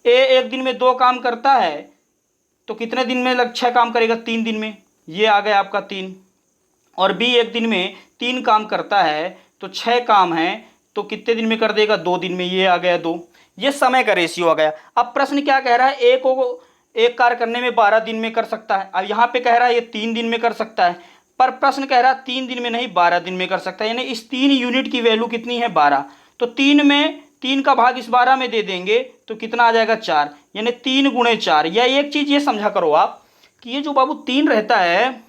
ए एक दिन में 2 काम करता है तो कितने दिन में 6 काम करेगा, 3 दिन में। ये आ गया आपका 3। और बी एक दिन में 3 काम करता है तो 6 काम है तो कितने दिन में कर देगा, 2 दिन में। ये आ गया 2। ये समय का रेशियो आ गया। अब प्रश्न क्या कह रहा है, ए को एक कार्य करने में 12 दिन में कर सकता है। अब यहाँ पे कह रहा है ये 3 दिन में कर सकता है, पर प्रश्न कह रहा है 3 दिन में नहीं 12 दिन में कर सकता है। यानी इस 3 यूनिट की वैल्यू कितनी है, 12। तो 3 में 3 का भाग इस 12 में दे देंगे तो कितना आ जाएगा, 4। यानी 3 × 4। या एक चीज़ ये समझा करो आप कि ये जो बाबू 3 रहता है,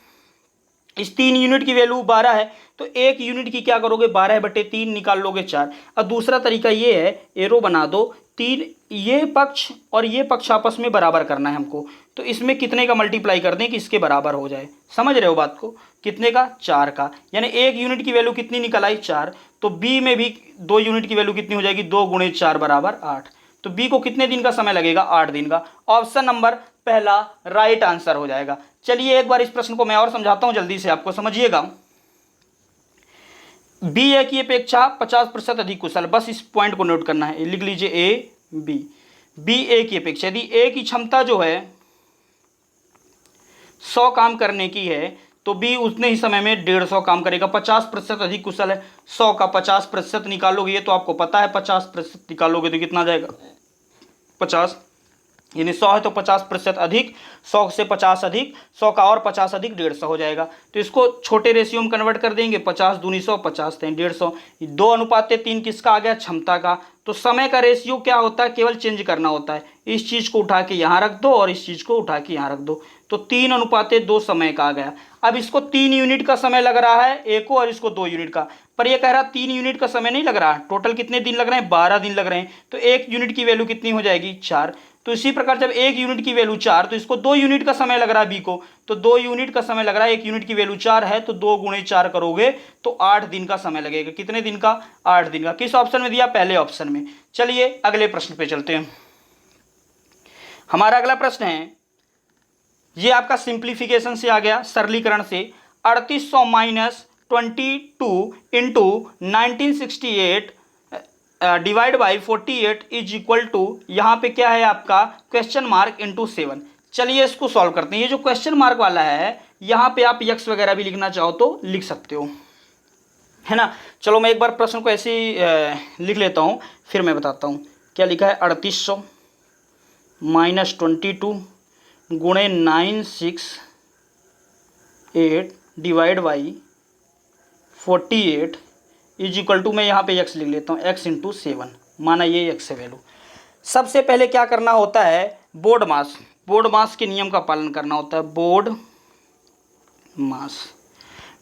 इस 3 यूनिट की वैल्यू 12 है तो 1 यूनिट की क्या करोगे, 12/3 निकाल लोगे 4। और दूसरा तरीका ये है, एरो बना दो 3, ये पक्ष और ये पक्ष आपस में बराबर करना है हमको। तो इसमें कितने का मल्टीप्लाई कर दें कि इसके बराबर हो जाए। समझ रहे हो बात को, कितने का, 4 का। यानी 1 यूनिट की वैल्यू कितनी निकल आई, 4। तो बी में भी 2 यूनिट की वैल्यू कितनी हो जाएगी, 2 × 4 = 8। तो बी को कितने दिन का समय लगेगा, 8 दिन का। ऑप्शन नंबर पहला राइट आंसर हो जाएगा। चलिए एक बार इस प्रश्न को मैं और समझाता हूं, जल्दी से आपको समझिएगा। बी ए की अपेक्षा 50% अधिक कुशल, बस इस पॉइंट को नोट करना है, लिख लीजिए ए बी। बी ए की अपेक्षा, यदि ए की क्षमता जो है 100 काम करने की है तो बी उतने ही समय में 150 काम करेगा। 50% अधिक कुशल है। 100 का 50% निकालोगे, ये तो आपको पता है, 50% निकालोगे तो कितना जाएगा, 50। यानी 100 है तो 50% अधिक, 100 से 50 अधिक, 100 का और 50 अधिक 150 हो जाएगा। तो इसको छोटे रेशियो में कन्वर्ट कर देंगे, 50 दूनी 100, 50 3 150। 2:3 किसका आ गया, क्षमता का। तो समय का रेशियो क्या होता है, केवल चेंज करना होता है। इस चीज़ को उठा के यहाँ रख दो और इस चीज़ को उठा के यहाँ रख दो, तो 3:2 समय का आ गया। अब इसको 3 यूनिट का समय लग रहा है ए को, और इसको 2 यूनिट का। पर ये कह रहा है 3 यूनिट का समय नहीं लग रहा, टोटल कितने दिन लग रहे हैं, 12 दिन लग रहे हैं। तो 1 यूनिट की वैल्यू कितनी हो जाएगी, 4। तो इसी प्रकार जब 1 यूनिट की वैल्यू 4 तो इसको 2 यूनिट का समय लग रहा है बी को, तो 2 यूनिट का समय लग रहा है। 1 यूनिट की वैल्यू 4 है तो 2 × 4 करोगे तो 8 दिन का समय लगेगा। कितने दिन का, 8 दिन का। किस ऑप्शन में दिया, पहले ऑप्शन में। चलिए अगले प्रश्न पे चलते हैं। हमारा अगला प्रश्न है, ये आपका सिंप्लीफिकेशन से आ गया, सरलीकरण से। 3800 - 22 × 1968 divide by 48 is equal to, यहाँ पे क्या है आपका, क्वेश्चन मार्क × 7। चलिए इसको सॉल्व करते हैं। ये जो क्वेश्चन मार्क वाला है, यहाँ पे आप यक्स वगैरह भी लिखना चाहो तो लिख सकते हो, है ना। चलो मैं एक बार प्रश्न को ऐसे ही लिख लेता हूँ, फिर मैं बताता हूँ क्या लिखा है। 3800 - 22 × 968 divide by 48 is equal to, मैं यहाँ पे x लिख लेता हूँ, x × 7, माना ये x है वैल्यू। सबसे पहले क्या करना होता है, बोर्ड मास के नियम का पालन करना होता है, BODMAS.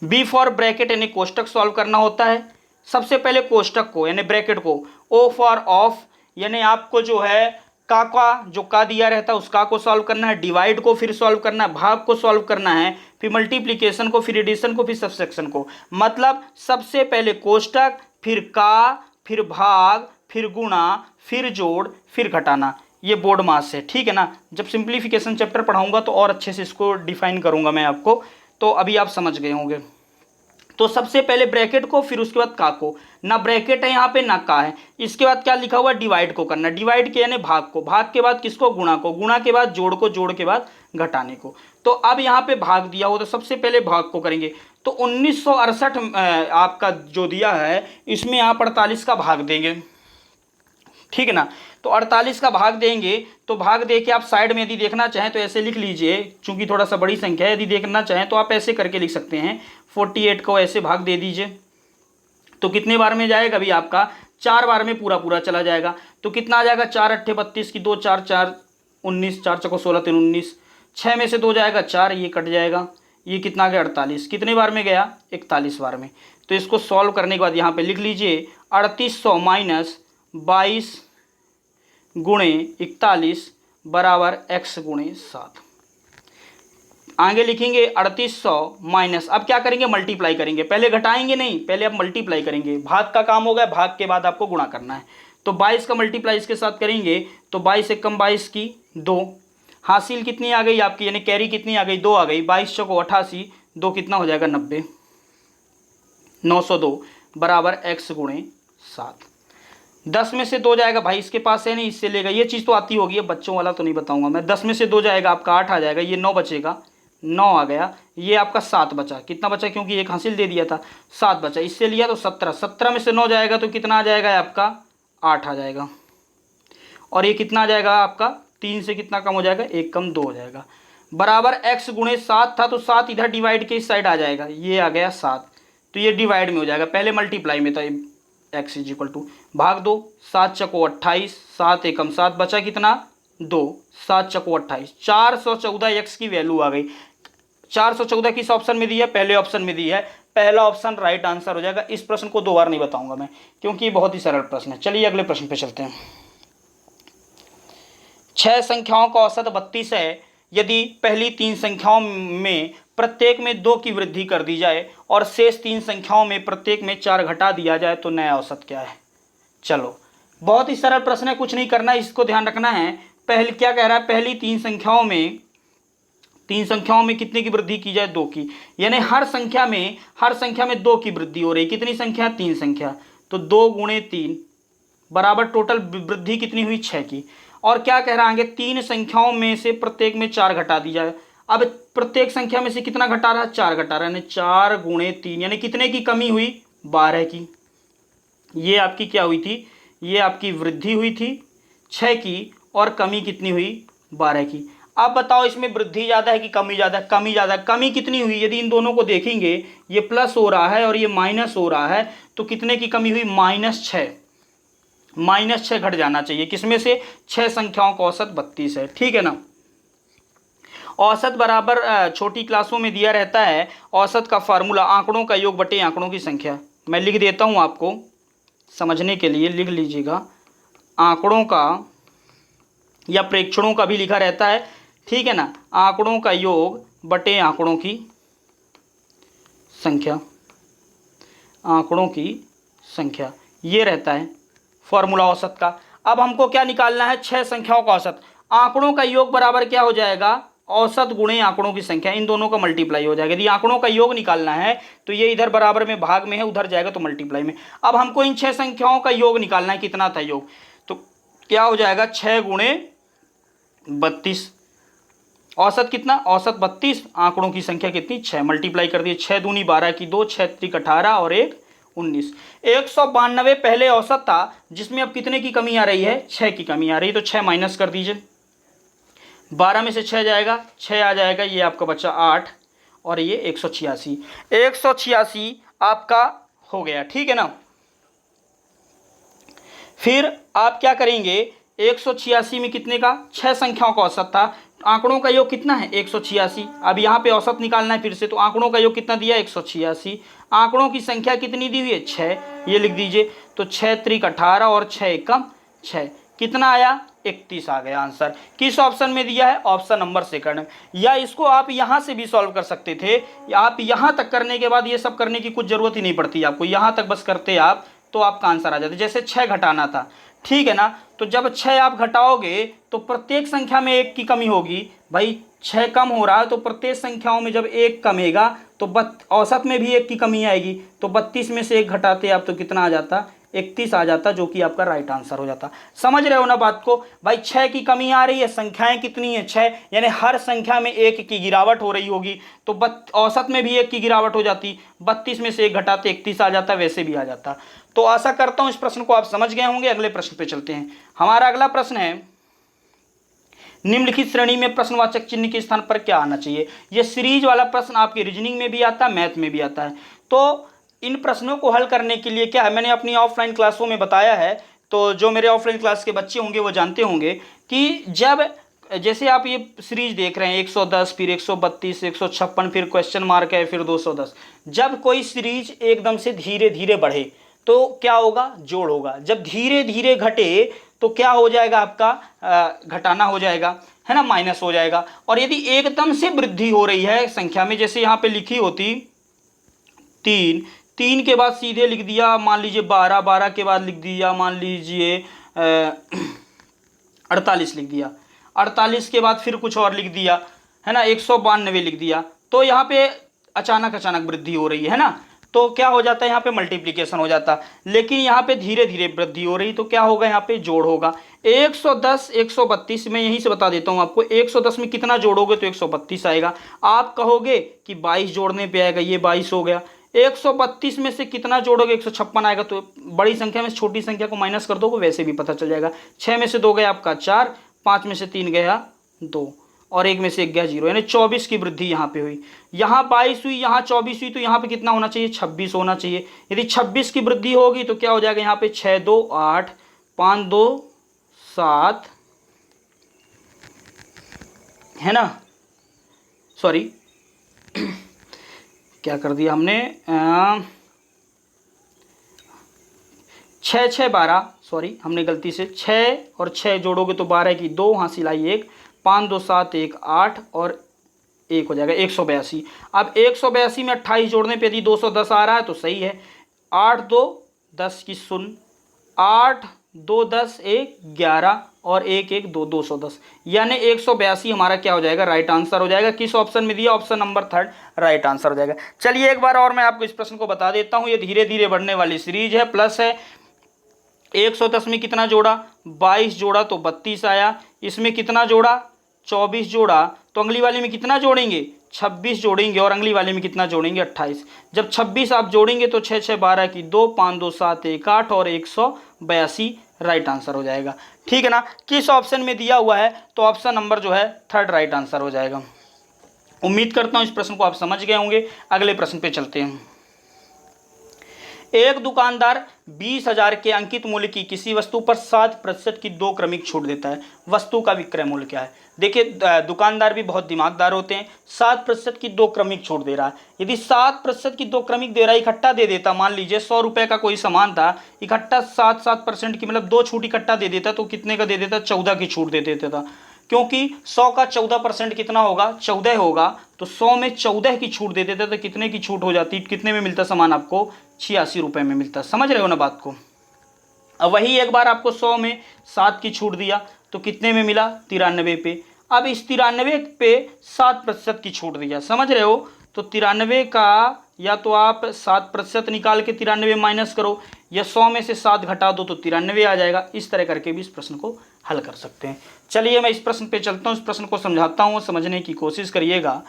B for bracket यानी कोष्टक सॉल्व करना होता है। सबसे पहले कोष्टक को यानी ब्रैकेट को, ओ फॉर ऑफ यानी आपको जो है का जो का दिया रहता है उसका को सॉल्व करना है, डिवाइड को फिर सॉल्व करना है, भाग को सॉल्व करना है, फिर मल्टीप्लिकेशन को, फिर एडिशन को, फिर सबसेक्शन को। मतलब सबसे पहले कोष्टक, फिर का, फिर भाग, फिर गुणा, फिर जोड़, फिर घटाना। ये बोर्ड मास है, ठीक है ना। जब सिंप्लीफिकेशन चैप्टर पढ़ाऊंगा तो और अच्छे से इसको डिफाइन करूंगा मैं आपको, तो अभी आप समझ गए होंगे। तो सबसे पहले ब्रैकेट को, फिर उसके बाद का को, ना ब्रैकेट है यहाँ पे ना का है। इसके बाद क्या लिखा हुआ, डिवाइड को करना, डिवाइड के यानी भाग को, भाग के बाद किसको, गुणा को, गुणा के बाद जोड़ को, जोड़ के बाद घटाने को। तो अब यहाँ पे भाग दिया हो तो सबसे पहले भाग को करेंगे। तो 1968 आपका जो दिया है इसमें आप 48 का भाग देंगे, ठीक है ना। तो 48 का भाग देंगे, तो भाग दे के आप साइड में यदि देखना चाहें तो ऐसे लिख लीजिए, चूंकि थोड़ा सा बड़ी संख्या है, यदि देखना चाहें तो आप ऐसे करके लिख सकते हैं। 48 को ऐसे भाग दे दीजिए, तो कितने बार में जाएगा अभी आपका, 4 बार में पूरा पूरा चला जाएगा। तो कितना आ जाएगा, 4 × 8 = 32 की 2 4 4 19, 4 × 16 3 19, 6 में से 2 जाएगा 4, ये कट जाएगा। ये कितना आ गया, 48। कितने बार में गया, 41 बार में। तो इसको सॉल्व करने के बाद यहाँ पे लिख लीजिए 3800 - 22 गुणे 41 बराबर x गुणे 7। आगे लिखेंगे 3800 माइनस, अब क्या करेंगे मल्टीप्लाई करेंगे, पहले घटाएंगे नहीं, पहले अब मल्टीप्लाई करेंगे। भाग का काम हो गया, भाग के बाद आपको गुणा करना है। तो 22 का मल्टीप्लाई इसके साथ करेंगे तो 22 एकम 22 की 2, हासिल कितनी आ गई आपकी, यानी कैरी कितनी आ गई, 2 आ गई। 22 चौको 88, 2 कितना हो जाएगा 90, 902 बराबर x गुणे 7। 10 में से 2 जाएगा, भाई इसके पास है नहीं, इससे लेगा, ये चीज़ तो आती होगी, अब बच्चों वाला तो नहीं बताऊंगा मैं। 10 में से 2 जाएगा आपका 8 आ जाएगा, ये 9 बचेगा, 9 आ गया, ये आपका 7 बचा। कितना बचा, क्योंकि एक हासिल दे दिया था, 7 बचा, इससे लिया तो 17। 17 में से 9 जाएगा तो कितना आ जाएगा आपका 8 आ जाएगा, और ये कितना आ जाएगा आपका 3 से कितना कम हो जाएगा, 1 कम 2 हो जाएगा, बराबर x गुणे 7 था तो 7 इधर डिवाइड के इस साइड आ जाएगा, ये आ गया 7, तो ये डिवाइड में हो जाएगा, पहले मल्टीप्लाई में था x इज इक्वल टू भाग 2, 7 चको 28, 7 एकम 7 बचा कितना 2, 7 चको 28, 414 x की वैल्यू आ गई। 414 किस ऑप्शन में दी है, पहले ऑप्शन में दी है, पहला ऑप्शन राइट आंसर हो जाएगा। इस प्रश्न को 2 बार नहीं बताऊंगा मैं, क्योंकि ये बहुत ही सरल प्रश्न है। चलिए अगले प्रश्न पे चलते हैं। 6 संख्याओं का औसत 32 है, यदि पहली 3 संख्याओं में प्रत्येक में 2 की वृद्धि कर दी जाए और शेष 3 संख्याओं में प्रत्येक में 4 घटा दिया जाए तो नया औसत क्या है। चलो बहुत ही सरल प्रश्न है, कुछ नहीं करना है, इसको ध्यान रखना है। पहले क्या कह रहा है, पहली 3 संख्याओं में कितने की वृद्धि की जाए, 2 की, यानी हर संख्या में 2 की वृद्धि हो रही। कितनी संख्या, 3 संख्या, तो 2 गुणे 3 बराबर टोटल वृद्धि कितनी हुई 6 की। और क्या कह रहा है, 3 संख्याओं में से प्रत्येक में 4 घटा दी जाए। अब प्रत्येक संख्या में से कितना घटा रहा है, 4 घटा रहा है, यानी 4 गुणे 3, यानी कितने की कमी हुई, 12 की। ये आपकी क्या हुई थी, ये आपकी वृद्धि हुई थी 6 की, और कमी कितनी हुई 12 की। अब बताओ इसमें वृद्धि ज़्यादा है कि कमी ज़्यादा, कमी ज़्यादा। कमी कितनी हुई, यदि इन दोनों को देखेंगे, ये प्लस हो रहा है और ये माइनस हो रहा है, तो कितने की कमी हुई, -6। -6 घट जाना चाहिए, किसमें से, 6 संख्याओं का औसत 32 है, ठीक है ना। औसत बराबर छोटी क्लासों में दिया रहता है, औसत का फार्मूला आंकड़ों का योग बटे आंकड़ों की संख्या। मैं लिख देता हूँ आपको समझने के लिए, लिख लीजिएगा। आंकड़ों का या प्रेक्षणों का भी लिखा रहता है, ठीक है ना। आंकड़ों का योग बटे आंकड़ों की संख्या, आंकड़ों की संख्या, ये रहता है फॉर्मूला औसत का। अब हमको क्या निकालना है, 6 संख्याओं का औसत। आंकड़ों का योग बराबर क्या हो जाएगा, औसत गुणे आंकड़ों की संख्या, इन दोनों का मल्टीप्लाई हो जाएगा। यदि आंकड़ों का योग निकालना है तो ये इधर बराबर में भाग में है, उधर जाएगा तो मल्टीप्लाई में। अब हमको इन 6 संख्याओं का योग निकालना है, कितना था योग, तो क्या हो जाएगा 6 गुणे 32, औसत कितना, औसत 32, आंकड़ों की संख्या कितनी 6, मल्टीप्लाई कर दिए, 6 दूनी 12 की 2, 6 त्रिक 18 और 1 19। 192 पहले औसत था, जिसमें अब कितने की कमी आ रही है, 6 की कमी आ रही है, तो 6 माइनस कर दीजिए। 12 में से 6 जाएगा, 6 आ जाएगा, ये आपका बच्चा 8, और ये 186। 186 आपका हो गया, ठीक है ना। फिर आप क्या करेंगे, 186 में कितने का, 6 संख्याओं का औसत था, आंकड़ों का योग कितना है 186। अब यहाँ पे औसत निकालना है फिर से, तो आंकड़ों का योग कितना दिया 186, आंकड़ों की संख्या कितनी दी हुई है 6, ये लिख दीजिए। तो 6 त्रिक 18 और 6 एकम 6, कितना आया 31 आ गया आंसर। किस ऑप्शन में दिया है, ऑप्शन नंबर सेकंड। या इसको आप यहाँ से भी सॉल्व कर सकते थे, आप यहाँ तक करने के बाद ये सब करने की कुछ जरूरत ही नहीं पड़ती आपको, यहाँ तक बस करते आप तो आपका आंसर आ जाता। जैसे 6 घटाना था, ठीक है ना, तो जब 6 आप घटाओगे तो प्रत्येक संख्या में 1 की कमी होगी। भाई 6 कम हो रहा है तो प्रत्येक संख्याओं में जब 1 कमेगा तो औसत में भी 1 की कमी आएगी, तो 32 में से 1 घटाते आप तो कितना आ जाता 31 आ जाता, जो कि आपका राइट आंसर हो जाता। समझ रहे हो ना बात को। भाई 6 की कमी आ रही है, संख्याएं कितनी है 6, यानी हर संख्या में 1 की गिरावट हो रही होगी, तो औसत में भी 1 की गिरावट हो जाती। 32 में से 1 घटाते 31 आ जाता, वैसे भी आ जाता। तो आशा करता हूं इस प्रश्न को आप समझ गए होंगे। अगले प्रश्न पे चलते हैं। हमारा अगला प्रश्न है, निम्नलिखित श्रेणी में प्रश्नवाचक चिन्ह के स्थान पर क्या आना चाहिए। यह सीरीज वाला प्रश्न आपके रीजनिंग में भी आता है, मैथ में भी आता है। तो इन प्रश्नों को हल करने के लिए क्या है, मैंने अपनी ऑफलाइन क्लासों में बताया है, तो जो मेरे ऑफलाइन क्लास के बच्चे होंगे वो जानते होंगे कि जब जैसे आप ये सीरीज देख रहे हैं 110 फिर 132 156 फिर क्वेश्चन मार्क है फिर 210, जब कोई सीरीज एकदम से धीरे धीरे बढ़े तो क्या होगा, जोड़ होगा। जब धीरे धीरे घटे तो क्या हो जाएगा आपका घटाना हो जाएगा, है ना, माइनस हो जाएगा। और यदि एकदम से वृद्धि हो रही है संख्या में, जैसे यहाँ पे लिखी होती 3, 3 के बाद सीधे लिख दिया मान लीजिए 12, 12 के बाद लिख दिया मान लीजिए 48 लिख दिया, 48 के बाद फिर कुछ और लिख दिया, है ना, 192 लिख दिया, तो यहाँ पे अचानक वृद्धि हो रही है ना, तो क्या हो जाता है यहाँ पे मल्टीप्लिकेशन हो जाता। लेकिन यहाँ पे धीरे धीरे वृद्धि हो रही, तो क्या होगा यहाँ पे जोड़ होगा। 110 132 में यहीं से बता देता हूँ आपको, 110 में कितना जोड़ोगे तो 132 आएगा। आप कहोगे कि 22 जोड़ने पे आएगा, ये 22 हो गया। 132 में से कितना जोड़ोगे 156 आएगा। तो बड़ी संख्या में छोटी संख्या को माइनस कर दोगे, वैसे भी पता चल जाएगा। 6 में से 2 गया आपका 4, 5 में से 3 गया 2 और 1 में से 1 गया 0, यानी 24 की वृद्धि यहाँ पे हुई। यहाँ 22 हुई, यहाँ 24 हुई, तो यहाँ पे कितना होना चाहिए 26 होना चाहिए। यदि 26 की वृद्धि होगी तो क्या हो जाएगा यहाँ पे 6 2 8, 5 2 7, है ना, सॉरी क्या कर दिया हमने, 6 6 12, सॉरी हमने गलती से 6 और 6 जोड़ोगे तो 12 की 2, हाँ सिलाई 1, 5 2 7 1 8 और 1 हो जाएगा 182। अब 182 में 28 जोड़ने पे यदि 210 आ रहा है तो सही है। 8 2 10 की 0, 8 2 10 1 11 और 1 1 2 210, यानी 182 हमारा क्या हो जाएगा, राइट आंसर हो जाएगा। किस ऑप्शन में दिया, ऑप्शन नंबर 3 राइट आंसर हो जाएगा। चलिए एक बार और मैं आपको इस प्रश्न को बता देता हूँ। ये धीरे धीरे बढ़ने वाली सीरीज है, प्लस है। 110 में कितना जोड़ा, 22 जोड़ा तो 32 आया। इसमें कितना जोड़ा, 24 जोड़ा, तो अगली वाली में कितना जोड़ेंगे, 26 जोड़ेंगे। और अगली वाली में कितना जोड़ेंगे, 28। जब 26 आप जोड़ेंगे तो 6 6 12 की 2, 5 2 7 1 8 और 182 राइट आंसर हो जाएगा। ठीक है ना। किस ऑप्शन में दिया हुआ है, तो ऑप्शन नंबर जो है 3 राइट आंसर हो जाएगा। उम्मीद करता हूँ इस प्रश्न को आप समझ गए होंगे। अगले प्रश्न पे चलते हैं। एक दुकानदार 20,000 के अंकित मूल्य की किसी वस्तु पर 7% की 2 क्रमिक छूट देता है। वस्तु का विक्रय मूल्य क्या है। देखिए दुकानदार भी बहुत दिमागदार होते हैं। 7% की 2 क्रमिक छूट दे रहा है। यदि 7% की 2 क्रमिक दे रहा है, इकट्ठा दे देता, मान लीजिए 100 रुपये का कोई सामान था, इकट्ठा 7% की, मतलब 2 छूट इकट्ठा दे देता, तो कितने का दे देता, 14 की छूट दे देता था। क्योंकि 100 का 14% कितना होगा, 14 होगा, तो 100 में 14 की छूट दे देते तो कितने की छूट हो जाती, कितने में मिलता सामान आपको, 86 रुपये में मिलता। समझ रहे हो ना बात को। अब वही एक बार आपको 100 में 7 की छूट दिया तो कितने में मिला, 93 पे। अब इस 93 पे 7% की छूट दिया, समझ रहे हो। तो 93 का या तो आप 7% निकाल के 93 माइनस करो, या 100 में से 7 घटा दो तो 93 आ जाएगा। इस तरह करके भी इस प्रश्न को हल कर सकते हैं। चलिए मैं इस प्रश्न पे चलता हूँ, इस प्रश्न को समझाता हूँ, समझने की कोशिश करिएगा।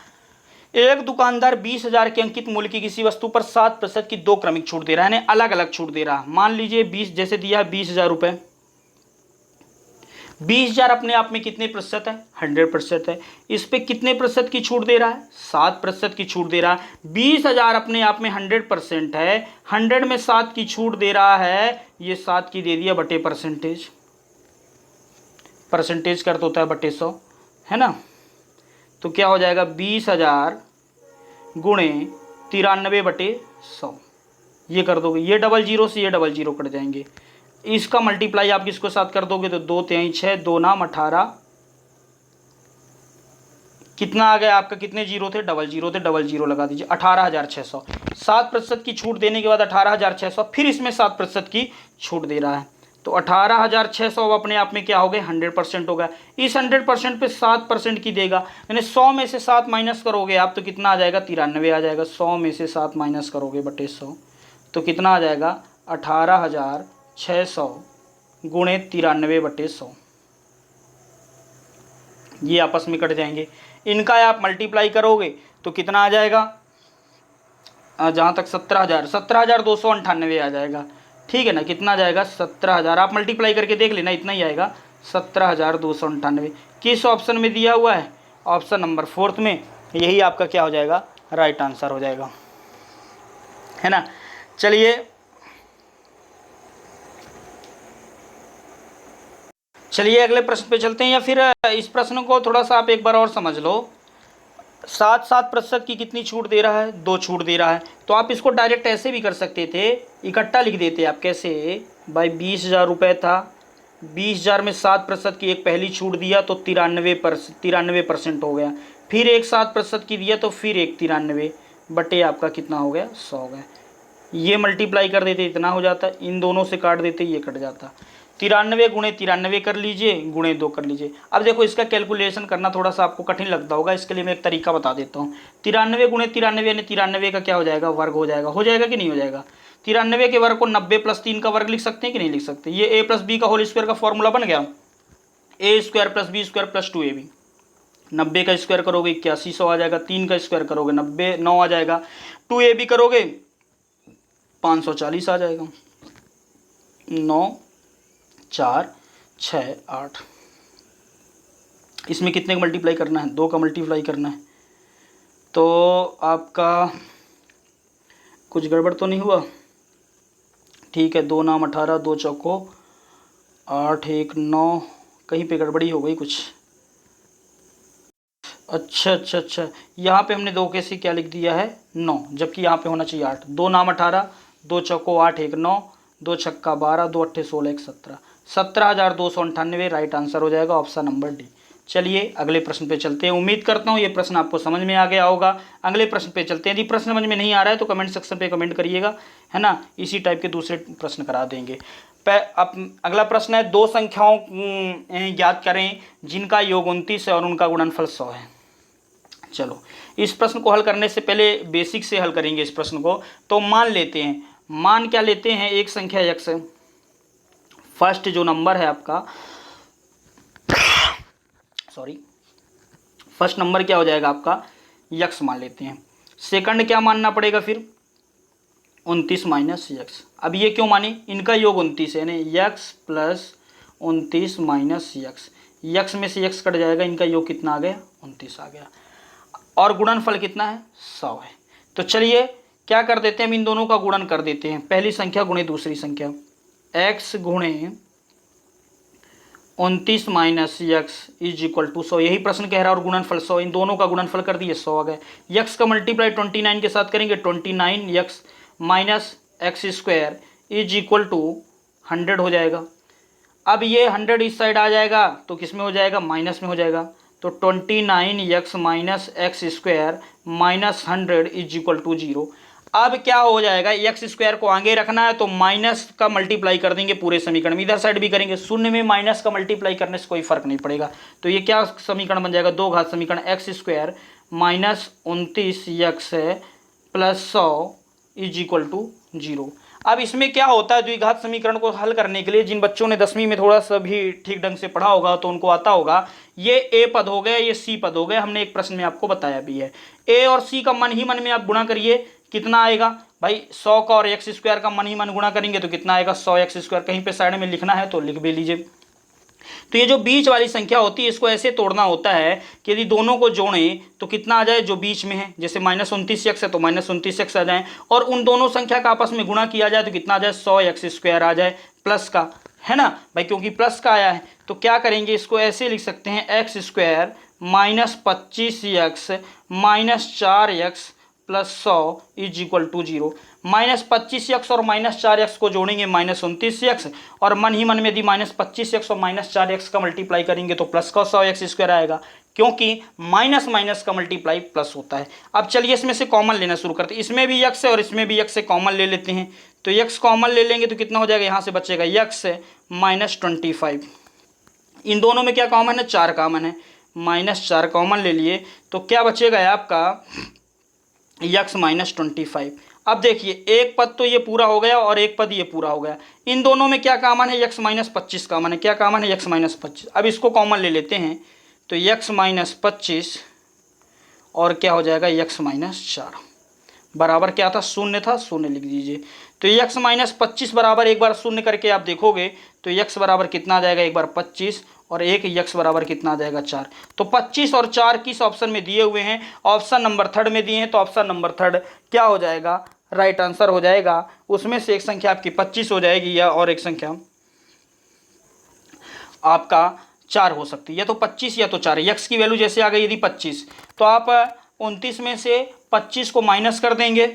एक दुकानदार 20,000 के अंकित मूल्य की किसी वस्तु पर 7% की 2 क्रमिक छूट दे रहा है, यानी अलग अलग छूट दे रहा है। मान लीजिए 20, जैसे दिया है 20,000 रुपये। 20,000 अपने आप में कितने प्रतिशत है, 100% है। इस पे कितने प्रतिशत की छूट दे रहा है, 7% की छूट दे रहा है। 20,000 अपने आप में 100% है, 100 में 7 की छूट दे रहा है, ये 7 की दे दिया बटे परसेंटेज। परसेंटेज का अर्थ होता है बटे 100, है ना। तो क्या हो जाएगा, 20,000 गुणे 93 बटे 100, ये कर दोगे। ये डबल जीरो से ये डबल जीरो कट जाएंगे। इसका मल्टीप्लाई आप किसको साथ कर दोगे तो 2 3 6, 2 नाम 18, कितना आ गया आपका, कितने जीरो थे, डबल जीरो थे, डबल जीरो लगा दीजिए, 18,600। 7% की छूट देने के बाद 18,600, फिर इसमें 7% की छूट दे रहा है, तो 18,600 अपने आप में क्या हो गए, 100% हो गया। इस 100% पे 7% की देगा, यानी 100 में से 7 माइनस करोगे आप तो कितना आ जाएगा, 93 आ जाएगा। 100 में से 7 माइनस करोगे बटे 100 तो कितना आ जाएगा, 18,600 गुणे 93 बटे 100, ये आपस में कट जाएंगे। इनका आप मल्टीप्लाई करोगे तो कितना आ जाएगा, जहाँ तक 17,298 आ जाएगा। ठीक है ना, कितना आ जाएगा, 17,000। आप मल्टीप्लाई करके देख लेना, इतना ही आएगा, 17,298। किस ऑप्शन में दिया हुआ है, ऑप्शन नंबर 4 में। यही आपका क्या हो जाएगा, राइट आंसर हो जाएगा, है ना। चलिए अगले प्रश्न पे चलते हैं, या फिर इस प्रश्न को थोड़ा सा आप एक बार और समझ लो। 7% की कितनी छूट दे रहा है, 2 छूट दे रहा है। तो आप इसको डायरेक्ट ऐसे भी कर सकते थे, इकट्ठा लिख देते आप। कैसे भाई, 20,000 रुपये था, 20,000 में 7% की एक पहली छूट दिया तो 93% हो गया। फिर एक 7% की दिया तो फिर एक 93 बटे आपका कितना हो गया 100 हो गया। ये मल्टीप्लाई कर देते इतना हो जाता, इन दोनों से काट देते ये कट जाता। 93 गुणे 93 कर लीजिए, गुणे 2 कर लीजिए। अब देखो इसका कैलकुलेशन करना थोड़ा सा आपको कठिन लगता होगा, इसके लिए मैं एक तरीका बता देता हूँ। 93 गुणे 93 यानी 93 का क्या हो जाएगा वर्ग हो जाएगा कि नहीं हो जाएगा। 93 के वर्ग को 90 + 3 का वर्ग लिख सकते हैं कि नहीं लिख सकते। ये a + b का होल स्क्वायर का फॉर्मूला बन गया, a² + b² + 2ab। 90 का स्क्वायर करोगे 8100 आ जाएगा, 3 का स्क्वायर करोगे 9 आ जाएगा, 2ab करोगे 540 आ जाएगा। 9 4 6 8, इसमें कितने का मल्टीप्लाई करना है 2 का मल्टीप्लाई करना है। तो आपका कुछ गड़बड़ तो नहीं हुआ, ठीक है। 2 नाम 18, 2 चौको 8, 1 9, कहीं पे गड़बड़ी हो गई कुछ। अच्छा, यहाँ पे हमने 2 के से क्या लिख दिया है 9, जबकि यहाँ पे होना चाहिए 8। 2 नाम 18, 2 चौको 8, 1 9, 2 छक्का 12, 2 अट्ठे 16, 1 17, 17,298 राइट आंसर हो जाएगा ऑप्शन नंबर डी। चलिए अगले प्रश्न पे चलते हैं। उम्मीद करता हूँ ये प्रश्न आपको समझ में आ गया होगा। अगले प्रश्न पे चलते हैं। यदि प्रश्न समझ में नहीं आ रहा है तो कमेंट सेक्शन पे कमेंट करिएगा, है ना। इसी टाइप के दूसरे प्रश्न करा देंगे। अब अगला प्रश्न है, दो संख्याओं ज्ञात करें जिनका योग 29 है और उनका गुणनफल 100 है। चलो इस प्रश्न को हल करने से पहले बेसिक से हल करेंगे इस प्रश्न को। तो मान लेते हैं, मान क्या लेते हैं, एक संख्या x है। फर्स्ट जो नंबर है आपका फर्स्ट नंबर क्या हो जाएगा आपका x मान लेते हैं। सेकंड क्या मानना पड़ेगा फिर 29 - x। अब ये क्यों माने, इनका योग 29 है यानी x + 29 - x। x में से x कट जाएगा, इनका योग कितना आ गया 29 आ गया, और गुणनफल कितना है 100 है। तो चलिए क्या कर देते हैं, हम इन दोनों का गुणन कर देते हैं। पहली संख्या गुणे दूसरी संख्या, x गुणे 29 - x = 100। यही प्रश्न कह रहा है, और गुणनफल 100। इन दोनों का गुणनफल कर दिए 100 आ गए। x का मल्टीप्लाई 29 के साथ करेंगे, 29x - x² = 100 हो जाएगा। अब ये 100 इस साइड आ जाएगा तो किस में हो जाएगा, माइनस में हो जाएगा। तो 29x - x² - 100 = 0। अब क्या हो जाएगा, x² को आगे रखना है तो माइनस का मल्टीप्लाई कर देंगे पूरे समीकरण में, इधर साइड भी करेंगे। शून्य में माइनस का मल्टीप्लाई करने से कोई फर्क नहीं पड़ेगा। तो ये क्या समीकरण बन जाएगा, 2 घात समीकरण, x² - 29x + 100 = 0। अब इसमें क्या होता है, द्विघात समीकरण को हल करने के लिए जिन बच्चों ने 10वीं में थोड़ा सा भी ठीक ढंग से पढ़ा होगा तो उनको आता होगा, ये a पद हो गया, ये c पद हो गया। हमने एक प्रश्न में आपको बताया भी है। a और c का मन ही मन में आप गुणा करिए, कितना आएगा भाई 100 का, और x² का मन ही मन गुणा करेंगे तो कितना आएगा 100x²। कहीं पे साइड में लिखना है तो लिख भी लीजिए। तो ये जो बीच वाली संख्या होती है इसको ऐसे तोड़ना होता है कि यदि दोनों को जोड़ें तो कितना आ जाए जो बीच में है। जैसे -29x है तो -29x आ जाए, और उन दोनों संख्या का आपस में गुणा किया जाए तो कितना आ जाए 100x² आ जाए प्लस का, है ना भाई, क्योंकि प्लस का आया है। तो क्या करेंगे, इसको ऐसे लिख सकते हैं x² - 25x - 4x + 100 = 0। -25x और -4x को जोड़ेंगे -29x, और मन ही मन में यदि -25x और -4x का मल्टीप्लाई करेंगे तो प्लस का 100x² आएगा, क्योंकि माइनस माइनस का मल्टीप्लाई प्लस होता है। अब चलिए इसमें से कॉमन लेना शुरू करते हैं। इसमें भी x है और इसमें भी x से कॉमन ले लेते हैं। तो x कॉमन ले लेंगे तो कितना हो जाएगा, यहाँ से बचेगा x - 25। इन दोनों में क्या कॉमन है, 4 कॉमन है, -4 कॉमन ले लिए तो क्या बचेगा आपका x - 25। अब देखिए एक पद तो ये पूरा हो गया और एक पद ये पूरा हो गया। इन दोनों में क्या कॉमन है, x - 25 कॉमन है। क्या कॉमन है, x - 25। अब इसको कॉमन ले लेते हैं तो x - 25 और क्या हो जाएगा x - 4 बराबर क्या था, शून्य था, शून्य लिख दीजिए। तो x - 25 बराबर, एक बार शून्य करके आप देखोगे तो x बराबर कितना आ जाएगा, एक बार 25 और एक x बराबर कितना आ जाएगा 4। तो 25 और 4 किस ऑप्शन में दिए हुए हैं, ऑप्शन नंबर 3 में दिए हैं। तो ऑप्शन नंबर 3 क्या हो जाएगा, राइट आंसर हो जाएगा। उसमें से एक संख्या आपकी 25 हो जाएगी या और एक संख्या आपका 4 हो सकती है, या तो 25 या तो 4। x की वैल्यू जैसे आ गई यदि 25 तो आप 29 में से 25 को माइनस कर देंगे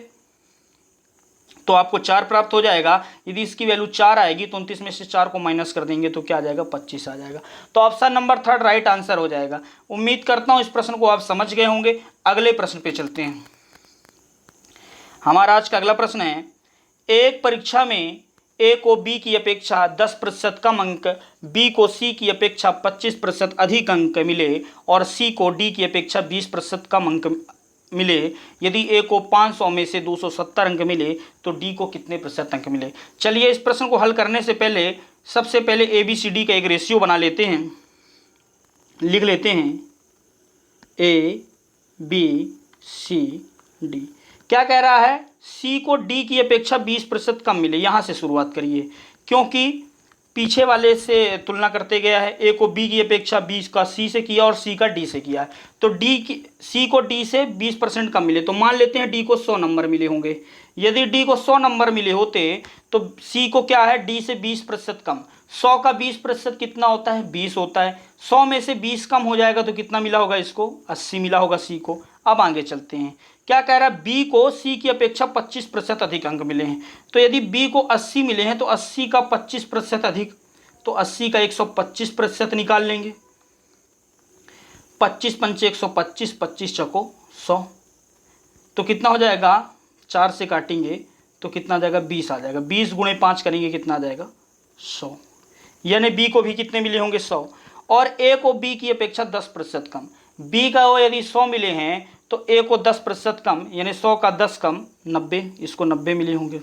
तो आपको 4 प्राप्त हो जाएगा। यदि इसकी वैल्यू 4 आएगी तो 29 में से 4 को माइनस कर देंगे तो क्या आ जाएगा, 25 आ जाएगा। तो ऑप्शन नंबर 3 राइट आंसर हो जाएगा। उम्मीद करता हूं इस प्रश्न को आप समझ गए होंगे। अगले प्रश्न पे चलते हैं। हमारा आज का अगला प्रश्न है, एक परीक्षा में ए को बी की अपेक्षा 10% कम अंक, बी को सी की अपेक्षा 25% अधिक अंक मिले और सी को डी की अपेक्षा 20% कम अंक मिले। यदि ए को 500 में से 270 अंक मिले तो डी को कितने प्रतिशत अंक मिले। चलिए इस प्रश्न को हल करने से पहले सबसे पहले ए बी सी डी का एक रेशियो बना लेते हैं, लिख लेते हैं ए बी सी डी। क्या कह रहा है, सी को डी की अपेक्षा 20% कम मिले। यहाँ से शुरुआत करिए क्योंकि पीछे वाले से तुलना करते गया है। ए को बी की अपेक्षा 20 का सी से किया और सी का डी से किया है, तो सी को डी से 20% कम मिले। तो मान लेते हैं डी को 100 नंबर मिले होंगे। यदि डी को 100 नंबर मिले होते तो सी को क्या है, डी से 20% कम। 100 का 20% कितना होता है, 20 होता है। 100 में से 20 कम हो जाएगा तो कितना मिला होगा, इसको 80 मिला होगा सी को। अब आगे चलते हैं। क्या कह रहा है, बी को सी की अपेक्षा 25% अधिक अंक मिले हैं। तो यदि बी को 80 मिले हैं तो 80 का 25% अधिक, तो 80 का 125% निकाल लेंगे। 25 पंचे 125, 25 चौको 100, तो कितना हो जाएगा, 4 से काटेंगे तो कितना आ जाएगा, 20 आ जाएगा। 20 गुणे 5 करेंगे कितना आ जाएगा, 100। यानी बी को भी कितने मिले होंगे, 100। और ए को बी की अपेक्षा 10% कम। बी का यदि 100 मिले हैं तो ए को 10% कम, यानी 100 का 10 कम 90, इसको 90 मिले होंगे।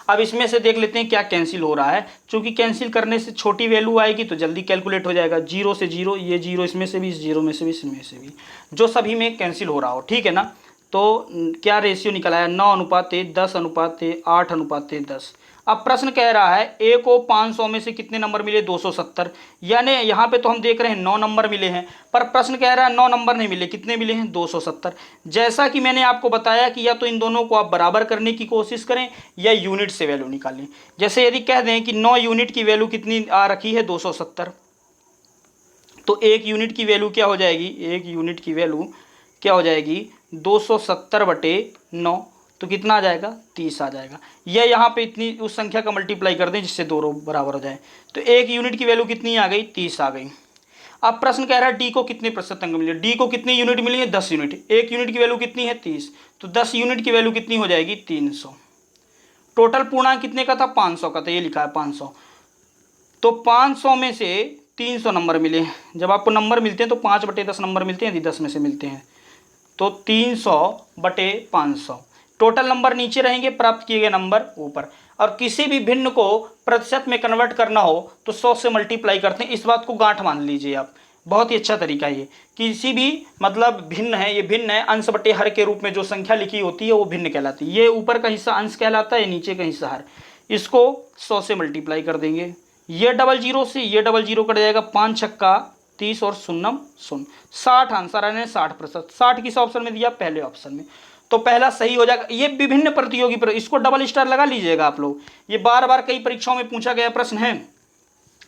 अब इसमें से देख लेते हैं क्या कैंसिल हो रहा है। चूंकि कैंसिल करने से छोटी वैल्यू आएगी तो जल्दी कैलकुलेट हो जाएगा। 0 से 0, ये 0 इसमें से भी, 0 में से भी, इसमें से भी, जो सभी में कैंसिल हो रहा हो, ठीक है ना। तो क्या रेशियो निकला है, 9:10, 10:8:10। अब प्रश्न कह रहा है ए को 500 में से कितने नंबर मिले, 270। यानी यहाँ पे तो हम देख रहे हैं 9 नंबर मिले हैं, पर प्रश्न कह रहा है 9 नंबर नहीं मिले, कितने मिले हैं, 270। जैसा कि मैंने आपको बताया कि या तो इन दोनों को आप बराबर करने की कोशिश करें या यूनिट से वैल्यू निकालें। जैसे यदि कह दें कि 9 यूनिट की वैल्यू कितनी आ रखी है, 270, तो 1 यूनिट की वैल्यू क्या हो जाएगी, 1 यूनिट की वैल्यू क्या हो जाएगी, 270/9, तो कितना आ जाएगा, 30 आ जाएगा। या यहाँ पे इतनी उस संख्या का मल्टीप्लाई कर दें जिससे दोनों बराबर हो जाए, तो 1 यूनिट की वैल्यू कितनी आ गई, 30 आ गई। अब प्रश्न कह रहा है डी को कितने प्रतिशत अंक मिले। डी को कितनी यूनिट मिली है, 10 यूनिट। 1 यूनिट की वैल्यू कितनी है, 30, तो 10 यूनिट की वैल्यू कितनी हो जाएगी, 300। टोटल पूर्णांक कितने का था, 500 का, तो ये लिखा है 500। तो 500 में से 300 नंबर मिले। जब आपको नंबर मिलते हैं तो 5/10 नंबर मिलते हैं, यदि 10 में से मिलते हैं तो 300/500। टोटल नंबर नीचे रहेंगे, प्राप्त किए गए नंबर ऊपर। और किसी भी भिन्न को प्रतिशत में कन्वर्ट करना हो तो 100 से मल्टीप्लाई करते हैं। इस बात को गांठ मान लीजिए आप, बहुत ही अच्छा तरीका है ये। किसी भी मतलब भिन्न है, ये भिन्न है, अंश बटे हर के रूप में जो संख्या लिखी होती है वो भिन्न कहलाती है। ये ऊपर का हिस्सा अंश कहलाता है, नीचे का हिस्सा हर। इसको 100 से मल्टीप्लाई कर देंगे। ये 00 से ये 00 कट जाएगा, 5 छक्का 30 और 0 0, 60 आंसर आने 60%। 60 किस ऑप्शन में दिया, पहले ऑप्शन में, तो पहला सही हो जाएगा। ये विभिन्न प्रतियोगी पर इसको डबल स्टार लगा लीजिएगा आप लोग। ये बार बार कई परीक्षाओं में पूछा गया प्रश्न है,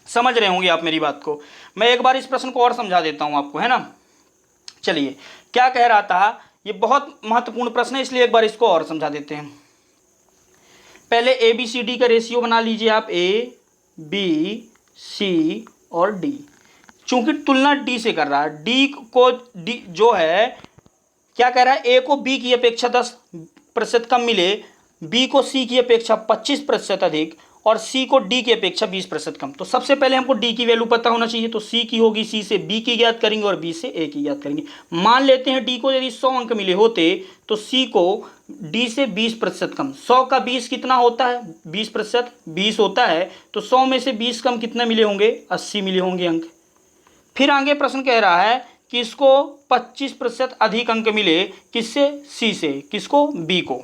समझ रहे होंगे आप मेरी बात को। मैं एक बार इस प्रश्न को और समझा देता हूं आपको, है ना। चलिए क्या कह रहा था, ये बहुत महत्वपूर्ण प्रश्न है इसलिए एक बार इसको और समझा देते हैं। पहले ए बी सी डी का रेशियो बना लीजिए आप, ए बी सी और डी। चूंकि तुलना डी से कर रहा है, डी को डी जो है क्या कह रहा है, ए को बी की अपेक्षा 10% कम मिले, बी को सी की अपेक्षा 25% अधिक और सी को डी की अपेक्षा 20% कम। तो सबसे पहले हमको डी की वैल्यू पता होना चाहिए, तो सी की होगी, सी से बी की ज्ञात करेंगे और बी से ए की ज्ञात करेंगे। मान लेते हैं डी को यदि 100 अंक मिले होते तो सी को डी से 20% कम। 100 का 20 कितना होता है, 20%, 20 होता है, तो 100 में से 20 कम कितना मिले होंगे, 80 मिले होंगे अंक। फिर आगे प्रश्न कह रहा है कि इसको 25% अधिक अंक मिले, किससे, सी से, किसको, बी को।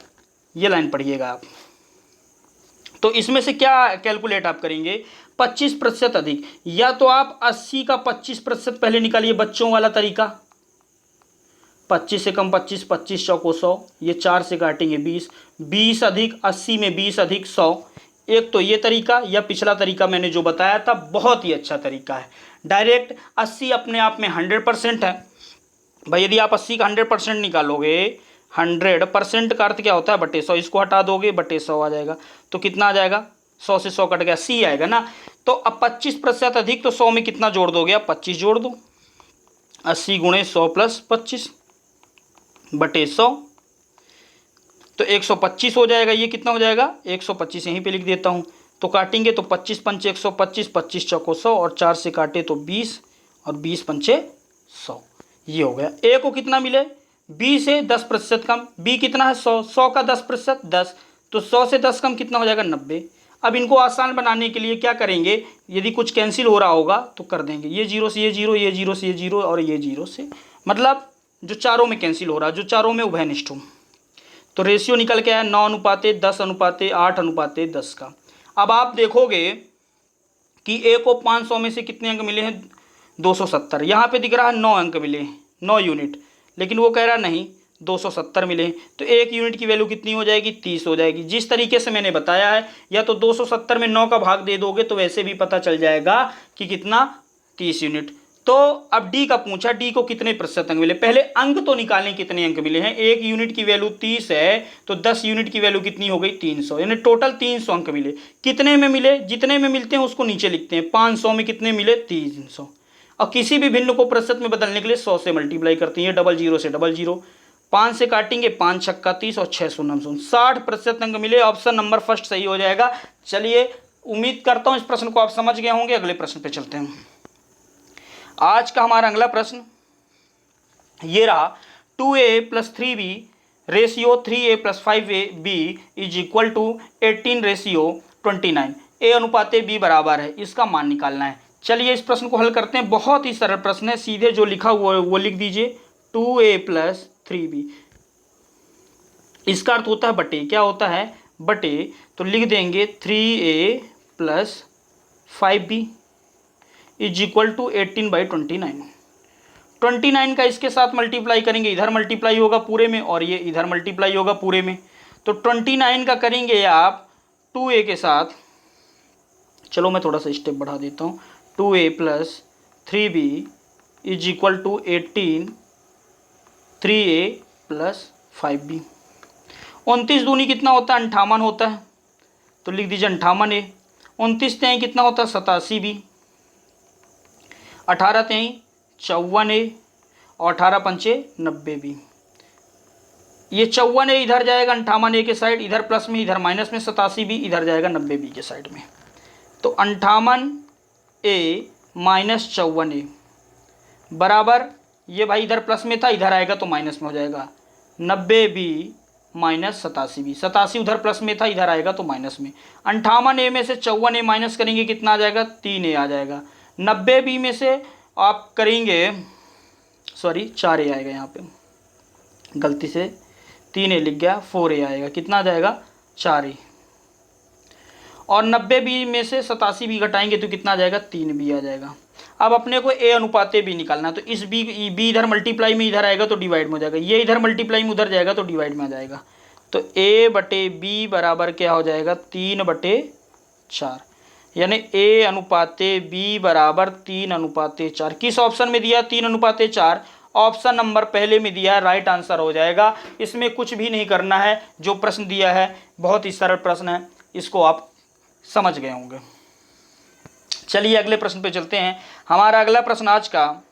ये लाइन पढ़िएगा आप। तो इसमें से क्या कैलकुलेट आप करेंगे, 25% अधिक, या तो आप 80 का 25% पहले निकालिए, बच्चों वाला तरीका। 25 से कम 25, 25 चौको 100, ये 4 से काटेंगे 20, 20 अधिक 80 में 20 अधिक 100। एक तो ये तरीका, या पिछला तरीका मैंने जो बताया था, बहुत ही अच्छा तरीका है। डायरेक्ट 80 अपने आप में 100% है भाई। यदि आप 80 का 100% निकालोगे, 100% का अर्थ क्या होता है, बटे 100। इसको हटा दोगे बटे 100 आ जाएगा, तो कितना आ जाएगा, 100 से 100 कट गया, सी आएगा ना। तो अब 25% अधिक, तो 100 में कितना जोड़ दोगे आप, 25 जोड़ दो। 80 गुणे 100 प्लस 25 बटे 100, तो 125 हो जाएगा। ये कितना हो जाएगा, 125 यहीं पे लिख देता हूँ। तो काटेंगे तो 25 पंचे 125, 25 चौको 100, और 4 से काटे तो 20, और 20 पंचे 100। ये हो गया। ए को कितना मिले, बी से 10% कम। बी कितना है, 100, 100 का 10% 10, तो 100 से 10 कम कितना हो जाएगा, 90। अब इनको आसान बनाने के लिए क्या करेंगे, यदि कुछ कैंसिल हो रहा होगा तो कर देंगे। ये जीरो से ये जीरो, ये जीरो से ये जीरो, और ये जीरो से, मतलब जो चारों में कैंसिल हो रहा है, जो चारों में उभयनिष्ठ हो। तो रेशियो निकल के आया 9:10:8:10 का। अब आप देखोगे कि ए को 500 में से कितने अंक मिले हैं, 270। यहाँ पे दिख रहा है 9 अंक मिले हैं, 9 यूनिट, लेकिन वो कह रहा नहीं 270 मिले हैं। तो एक यूनिट की वैल्यू कितनी हो जाएगी, 30 हो जाएगी। जिस तरीके से मैंने बताया है, या तो 270 में 9 का भाग दे दोगे तो वैसे भी पता चल जाएगा कि कितना, 30 यूनिट। तो अब डी का पूछा, डी को कितने प्रतिशत अंक मिले। पहले अंक तो निकालें, कितने अंक मिले हैं। एक यूनिट की वैल्यू 30 है, तो 10 यूनिट की वैल्यू कितनी हो गई, 300, यानी टोटल 300 अंक मिले। कितने में मिले, जितने में मिलते हैं उसको नीचे लिखते हैं। 500 में कितने मिले, 300। और किसी भी भिन्न को प्रतिशत में बदलने के लिए 100 से मल्टीप्लाई करते हैं। 00 से 00, 5 से काटेंगे, 5 छक्का 30, और 6 शून्य 60% अंक मिले। ऑप्शन नंबर फर्स्ट सही हो जाएगा। चलिए, उम्मीद करता हूं इस प्रश्न को आप समझ गए होंगे। अगले प्रश्न पे चलते हैं। आज का हमारा अगला प्रश्न ये रहा, 2a + 3b ratio 3a + 5b is equal to 18:29। a अनुपात b बराबर है, इसका मान निकालना है। चलिए इस प्रश्न को हल करते हैं। बहुत ही सरल प्रश्न है, सीधे जो लिखा हुआ है वो लिख दीजिए, 2a + 3b। इसका अर्थ होता है बटे, क्या होता है, बटे। तो लिख देंगे 3a + 5b is equal to 18/29। 29 का इसके साथ मल्टीप्लाई करेंगे, इधर मल्टीप्लाई होगा पूरे में, और ये इधर मल्टीप्लाई होगा पूरे में। तो 29 का करेंगे आप 2a के साथ। चलो मैं थोड़ा सा स्टेप बढ़ा देता हूँ। 2a + 3b is equal to 18 3a + 5b। 29 दूनी कितना होता है, 58 होता है। तो लिख दीजिए 58a। 29 तेई कितना होता है, 87b। 18 तेई 54a, और 18 पंचे 90b। ये 54a इधर जाएगा 58a के साइड, इधर प्लस में, इधर माइनस में। 87b इधर जाएगा 90b के साइड में। तो 58a - 54a बराबर, ये भाई इधर प्लस में था, इधर आएगा तो माइनस में हो जाएगा। 90b - 87b, 87 उधर प्लस में था, इधर आएगा तो माइनस में। 58a में से 54a माइनस करेंगे, कितना आ जाएगा, 3a आ जाएगा। 90b में से आप करेंगे, सॉरी 4a आएगा, यहाँ पे गलती से 3a लिख गया, 4a आएगा। कितना आ जाएगा, 4a। और 90b में से 87b घटाएंगे तो कितना आ जाएगा, 3b आ जाएगा। अब अपने को a अनुपात b निकालना है। तो इस b इधर मल्टीप्लाई में इधर आएगा तो डिवाइड में हो जाएगा, ये इधर मल्टीप्लाई में उधर जाएगा तो डिवाइड में आ जाएगा। तो a/b बराबर क्या हो जाएगा, 3/4, यानी a अनुपात b बराबर 3/4। किस ऑप्शन में दिया, 3/4। ऑप्शन नंबर पहले में दिया है, राइट आंसर हो जाएगा। इसमें कुछ भी नहीं करना है, जो प्रश्न दिया है बहुत ही सरल प्रश्न है, इसको आप समझ गए होंगे। चलिए अगले प्रश्न पे चलते हैं। हमारा अगला प्रश्न आज का,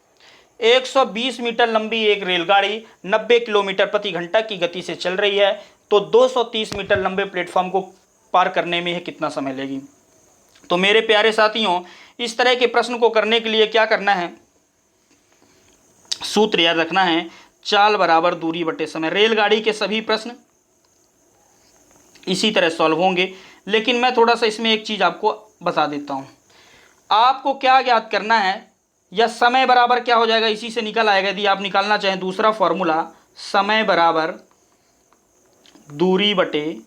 120 मीटर लंबी एक रेलगाड़ी 90 किलोमीटर प्रति घंटा की गति से चल रही है, तो 230 मीटर लंबे प्लेटफॉर्म को पार करने में यह कितना समय लेगी। तो मेरे प्यारे साथियों, इस तरह के प्रश्न को करने के लिए क्या करना है, सूत्र याद रखना है, चाल बराबर दूरी बटे समय। रेलगाड़ी के सभी प्रश्न इसी तरह सॉल्व होंगे, लेकिन मैं थोड़ा सा इसमें एक चीज़ आपको बता देता हूँ। आपको क्या ज्ञात करना है, या समय बराबर क्या हो जाएगा, इसी से निकल आएगा। यदि आप निकालना चाहें दूसरा फॉर्मूला, समय बराबर दूरी बटे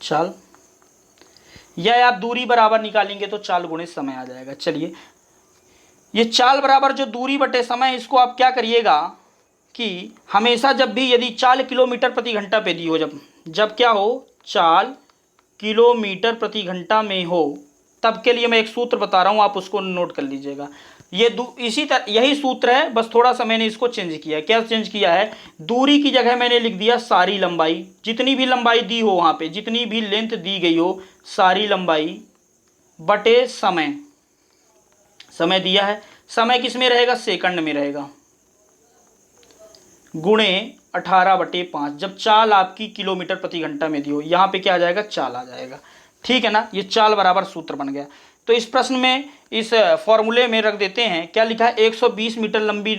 चाल, या आप दूरी बराबर निकालेंगे तो चाल गुणे समय आ जाएगा। चलिए, ये चाल बराबर जो दूरी बटे समय, इसको आप क्या करिएगा कि हमेशा जब भी यदि चाल किलोमीटर प्रति घंटा पे दी हो, जब क्या हो, चाल किलोमीटर प्रति घंटा में हो, तब के लिए मैं एक सूत्र बता रहा हूँ, आप उसको नोट कर लीजिएगा। इसी तरह यही सूत्र है, बस थोड़ा सा मैंने इसको चेंज किया है। क्या चेंज किया है? दूरी की जगह मैंने लिख दिया सारी लंबाई, जितनी भी लंबाई दी हो वहां पे, जितनी भी लेंथ दी गई हो, सारी लंबाई बटे समय। समय दिया है, समय किस में रहेगा? सेकंड में रहेगा, गुणे 18/5। जब चाल आपकी किलोमीटर प्रति घंटा में दी हो, यहाँ पे क्या आ जाएगा? चाल आ जाएगा। ठीक है ना, ये चाल बराबर सूत्र बन गया। तो इस प्रश्न में इस फॉर्मूले में रख देते हैं, क्या लिखा है? 120 मीटर लंबी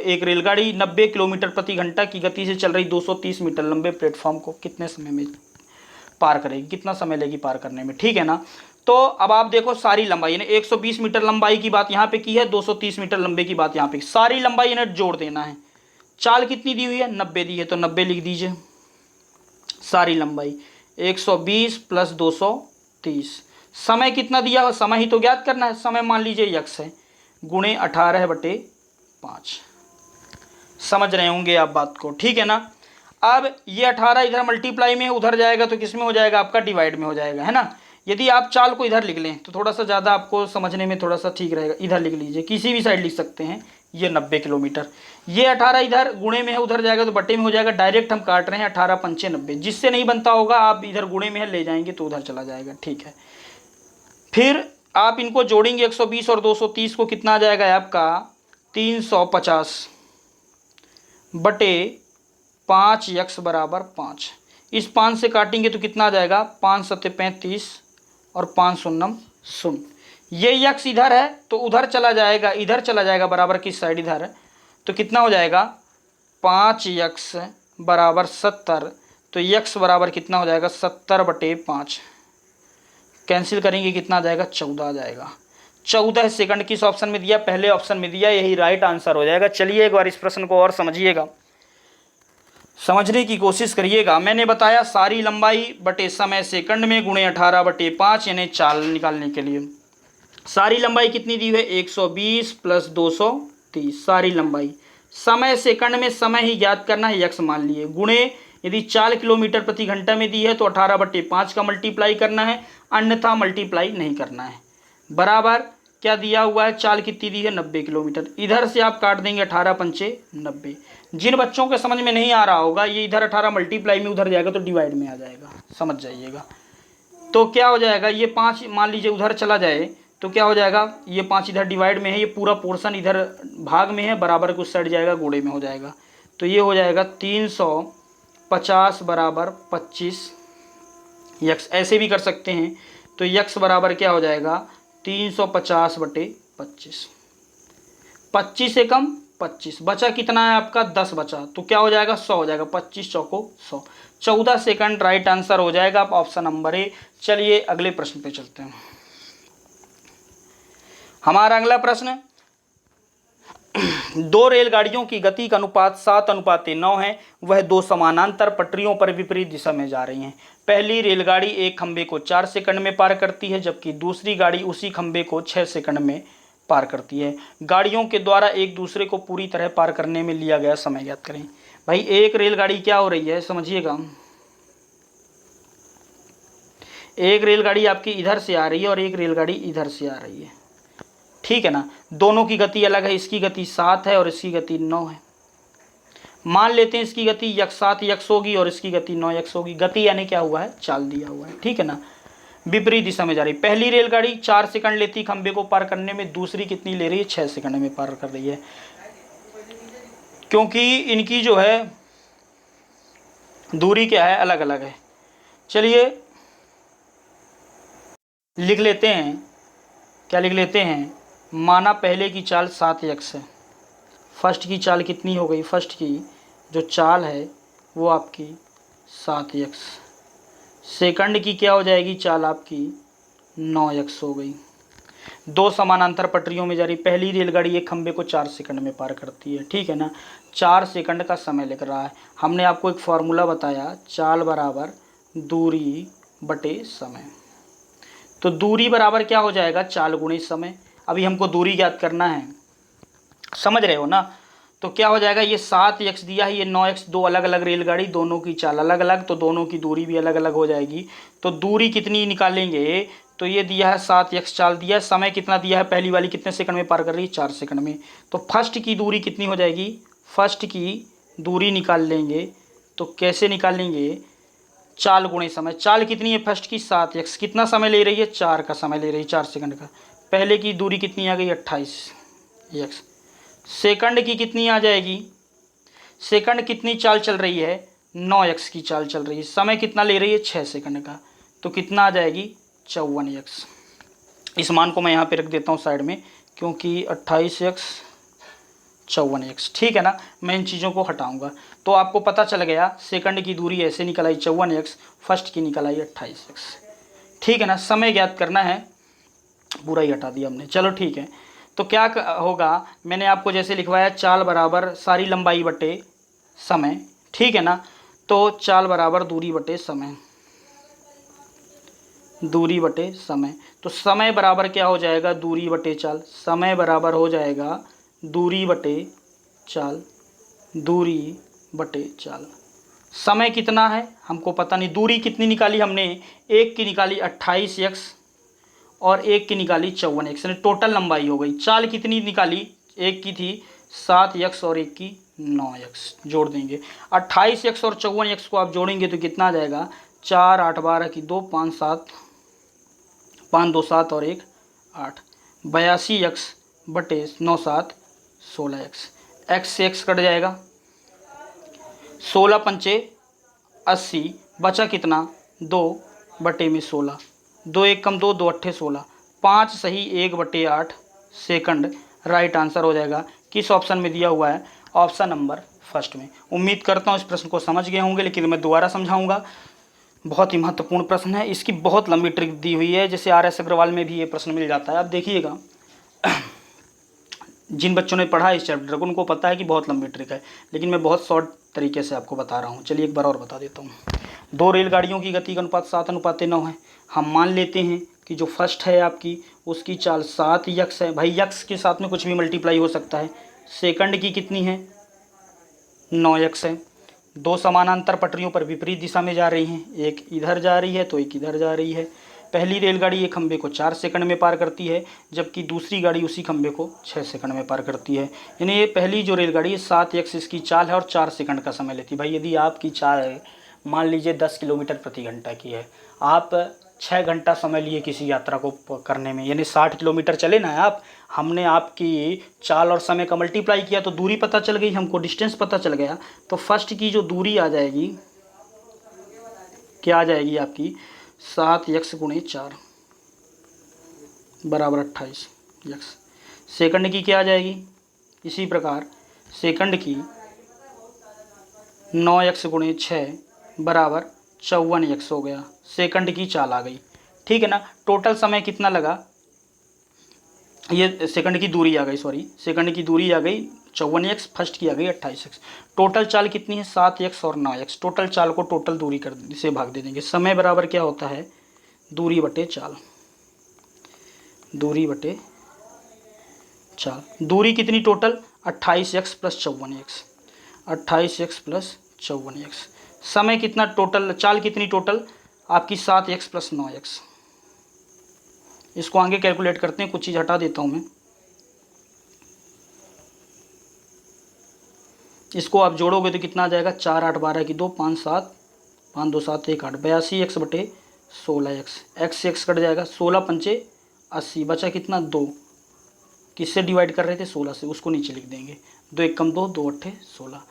एक रेलगाड़ी 90 किलोमीटर प्रति घंटा की गति से चल रही 230 मीटर लंबे प्लेटफॉर्म को कितने समय में पार करेगी, कितना समय लेगी पार करने में। ठीक है ना, तो अब आप देखो सारी लंबाई, यानी 120 मीटर लंबाई की बात यहाँ पे की है, 230 मीटर लंबे की बात यहाँ पे, सारी लंबाई इन्हें जोड़ देना है। चाल कितनी दी हुई है? 90 दी है, तो 90 लिख दीजिए। सारी लंबाई 120 प्लस 230, समय कितना दिया हो? समय ही तो ज्ञात करना है। समय मान लीजिए यक्स है, गुणे 18/5। समझ रहे होंगे आप बात को, ठीक है ना। अब ये 18 इधर मल्टीप्लाई में उधर जाएगा तो किस में हो जाएगा? आपका डिवाइड में हो जाएगा, है ना। यदि आप चाल को इधर लिख लें तो थोड़ा सा ज़्यादा आपको समझने में थोड़ा सा ठीक रहेगा। इधर लिख लीजिए, किसी भी साइड लिख सकते हैं। ये 90 किलोमीटर, ये 18 इधर गुणे में है, उधर जाएगा तो बट्टे में हो जाएगा। डायरेक्ट हम काट रहे हैं, 18 पंचे 90। जिससे नहीं बनता होगा आप इधर गुणे में है ले जाएंगे तो उधर चला जाएगा, ठीक है। फिर आप इनको जोड़ेंगे, 120 और 230 को, कितना आ जाएगा आपका? 350 बटे 5 यक्स बराबर 5। इस 5 से काटेंगे तो कितना आ जाएगा? 5 सत्ते 35 और 5 शून्यम 0। ये यक्स इधर है तो उधर चला जाएगा, इधर चला जाएगा बराबर किस साइड? इधर। तो कितना हो जाएगा? 5 यक्स बराबर 70। तो यक्स बराबर कितना हो जाएगा? 70/5। कैंसिल करेंगे, कितना आ जाएगा? 14 आ जाएगा। 14 सेकंड किस ऑप्शन में दिया? पहले ऑप्शन में दिया, यही राइट आंसर हो जाएगा। चलिए एक बार इस प्रश्न को और समझिएगा, समझने की कोशिश करिएगा। मैंने बताया सारी लंबाई बटे समय सेकंड में गुणे 18/5, यानी चाल निकालने के लिए। सारी लंबाई कितनी दी हुई है? 120 प्लस 230 सारी लंबाई। समय सेकंड में समय ही ज्ञात करना है, यक्स मान लिए, गुणे यदि 4 किलोमीटर प्रति घंटा में दी है तो 18/5 का मल्टीप्लाई करना है, अन्यथा मल्टीप्लाई नहीं करना है। बराबर क्या दिया हुआ है? चाल कितनी दी है? 90 किलोमीटर। इधर से आप काट देंगे 18 पंचे 90। जिन बच्चों के समझ में नहीं आ रहा होगा, ये इधर 18 मल्टीप्लाई में उधर जाएगा तो डिवाइड में आ जाएगा, समझ जाइएगा। तो क्या हो जाएगा? ये 5 मान लीजिए उधर चला जाए तो क्या हो जाएगा? ये 5 इधर डिवाइड में है, ये पूरा पोर्शन इधर भाग में है, बराबर कुछ साइड जाएगा, गुणे में हो जाएगा। तो ये हो जाएगा 350 बराबर 25 यक्स। ऐसे भी कर सकते हैं, तो यक्स बराबर क्या हो जाएगा? 350/25। 25 से कम 25 बचा, कितना है आपका? 10 बचा, तो क्या हो जाएगा? 100 हो जाएगा। 25 चौको 100, 14 सेकंड राइट आंसर हो जाएगा, ऑप्शन नंबर ए। चलिए अगले प्रश्न पे चलते हैं। हमारा अगला प्रश्न, दो रेलगाड़ियों की गति का अनुपात 7:9 है। वह दो समानांतर पटरियों पर विपरीत दिशा में जा रही हैं। पहली रेलगाड़ी एक खंबे को 4 सेकंड में पार करती है, जबकि दूसरी गाड़ी उसी खंबे को 6 सेकंड में पार करती है। गाड़ियों के द्वारा एक दूसरे को पूरी तरह पार करने में लिया गया समय ज्ञात करें। भाई एक रेलगाड़ी क्या हो रही है, समझिएगा। एक रेलगाड़ी आपकी इधर से आ रही है और एक रेलगाड़ी इधर से आ रही है, ठीक है ना। दोनों की गति अलग है, इसकी गति 7 है और इसकी गति 9 है। मान लेते हैं इसकी गति 7 यक्स होगी और इसकी गति 9 यक्स होगी। गति यानी क्या हुआ है? चाल दिया हुआ है, ठीक है ना। विपरीत दिशा में जा रही। पहली रेलगाड़ी 4 सेकंड लेती खंबे को पार करने में, दूसरी कितनी ले रही है? 6 सेकंड में पार कर रही है। क्योंकि इनकी जो है दूरी क्या है? अलग अलग है। चलिए लिख लेते हैं, क्या लिख लेते हैं? माना पहले की चाल 7 यक्स है, फर्स्ट की चाल कितनी हो गई? फर्स्ट की जो चाल है वो आपकी 7 यक्स। सेकंड की क्या हो जाएगी? चाल आपकी 9 यक्स हो गई। दो समानांतर पटरियों में जा रही पहली रेलगाड़ी एक खंबे को 4 सेकंड में पार करती है, ठीक है ना। 4 सेकंड का समय लग रहा है। हमने आपको एक फॉर्मूला बताया, चाल बराबर दूरी बटे समय। तो दूरी बराबर क्या हो जाएगा? चाल गुणे समय। अभी हमको दूरी ज्ञात करना है, समझ रहे हो ना। तो क्या हो जाएगा? ये 7 यक्स दिया है, ये 9 यक्स, दो अलग अलग रेलगाड़ी, दोनों की चाल अलग अलग, तो दोनों की दूरी भी अलग अलग हो जाएगी। तो दूरी कितनी निकालेंगे? तो ये दिया है 7x चाल दिया है, समय कितना दिया है, पहली वाली कितने सेकंड में पार कर रही है, 4 सेकंड में। तो फर्स्ट की दूरी कितनी हो जाएगी, फर्स्ट की दूरी निकाल लेंगे। तो कैसे निकालेंगे, चाल गुणे समय। चाल कितनी है फर्स्ट की, 7x, कितना समय ले रही है, 4 का समय ले रही है, 4 सेकंड का। पहले की दूरी कितनी आ गई, 28x। सेकंड की कितनी आ जाएगी, सेकंड कितनी चाल चल रही है, 9x की चाल चल रही है। समय कितना ले रही है, 6 सेकंड का। तो कितना आ जाएगी, 54x। इस मान को मैं यहाँ पे रख देता हूँ साइड में, क्योंकि 28x 54x, ठीक है ना। मैं इन चीज़ों को हटाऊंगा। तो आपको पता चल गया, सेकंड की दूरी ऐसे निकल आई 54x, फर्स्ट की निकल आई 28x, ठीक है ना। समय ज्ञात करना है, पूरा ही हटा दिया हमने, चलो ठीक है। तो क्या होगा, मैंने आपको जैसे लिखवाया, चाल बराबर सारी लंबाई बटे समय, ठीक है ना। तो चाल बराबर दूरी बटे समय, दूरी बटे समय। तो समय बराबर क्या हो जाएगा, दूरी बटे चाल। समय बराबर हो जाएगा दूरी बटे चाल, दूरी बटे चाल। समय कितना है हमको पता नहीं, दूरी कितनी निकाली हमने, एक की निकाली 28x और एक की निकाली 54x, यानी टोटल लंबाई हो गई। चाल कितनी निकाली, एक की थी 7x और एक की 9x, जोड़ देंगे। 28x और 54x को आप जोड़ेंगे तो कितना आ जाएगा, 4 8 12 की 2 5 7, 5 2 7 और 1 8, 82x बटे 9 7 16x। x से x कट जाएगा, 16 पंचे 80, बचा कितना, 2 बटे में 16, 2 1 कम 2, 2 अट्ठे 16, 5 सही 1 बटे 8 सेकंड राइट आंसर हो जाएगा। किस ऑप्शन में दिया हुआ है, ऑप्शन नंबर फर्स्ट में। उम्मीद करता हूँ इस प्रश्न को समझ गए होंगे, लेकिन मैं दोबारा समझाऊंगा। बहुत ही महत्वपूर्ण प्रश्न है, इसकी बहुत लंबी ट्रिक दी हुई है, जैसे RS अग्रवाल में भी ये प्रश्न मिल जाता है। अब देखिएगा, जिन बच्चों ने पढ़ा इस चैप्टर को उनको पता है कि बहुत लंबी ट्रिक है, लेकिन मैं बहुत शॉर्ट तरीके से आपको बता रहा हूँ। चलिए एक बार और बता देता हूँ। 2 रेलगाड़ियों की गति का अनुपात 7:9 है। हम मान लेते हैं कि जो फर्स्ट है आपकी, उसकी चाल 7x है। भाई x के साथ में कुछ भी मल्टीप्लाई हो सकता है। सेकंड की कितनी है, 9x है। 2 समानांतर पटरियों पर विपरीत दिशा में जा रही हैं, एक इधर जा रही है तो एक इधर जा रही है। पहली रेलगाड़ी एक खंभे को 4 सेकंड में पार करती है, जबकि दूसरी गाड़ी उसी खंभे को 6 सेकंड में पार करती है। यानी ये पहली जो रेलगाड़ी है 7x इसकी चाल है और 4 सेकंड का समय लेती है। भाई यदि आपकी चाल मान लीजिए 10 किलोमीटर प्रति घंटा की है, आप 6 घंटा समय लिए किसी यात्रा को करने में, यानी 60 किलोमीटर चले ना आप, हमने आपकी चाल और समय का मल्टीप्लाई किया तो दूरी पता चल गई, हमको डिस्टेंस पता चल गया। तो फर्स्ट की जो दूरी आ जाएगी, क्या आ जाएगी आपकी, 7x गुणे 4 बराबर 28x। सेकंड की क्या आ जाएगी, इसी प्रकार सेकंड की 9x गुणे 6 बराबर 54x हो गया। सेकंड की चाल आ गई, ठीक है ना। टोटल समय कितना लगा, ये सेकंड की दूरी आ गई, सॉरी सेकंड की दूरी आ गई 54x, फर्स्ट की आ गई 28x। टोटल चाल कितनी है, 7x और 9x। टोटल चाल को टोटल दूरी कर से भाग दे देंगे। समय बराबर क्या होता है, दूरी बटे चाल, दूरी बटे चाल। दूरी कितनी total, 28x plus 54x, 28x plus 54x। समय कितना टोटल, चाल कितनी टोटल आपकी, 7x प्लस 9x। इसको आगे कैलकुलेट करते हैं, कुछ चीज़ हटा देता हूँ मैं। इसको आप जोड़ोगे तो कितना आ जाएगा, 4 8 12 की 2 5 7, 5 2 7 1 8, 82x बटे 16x। x से x कट जाएगा, 16 पंचे 80, बचा कितना 2, किससे डिवाइड कर रहे थे, 16 से, उसको नीचे लिख देंगे। 2 1 कम 2, 2 अट्ठे 16,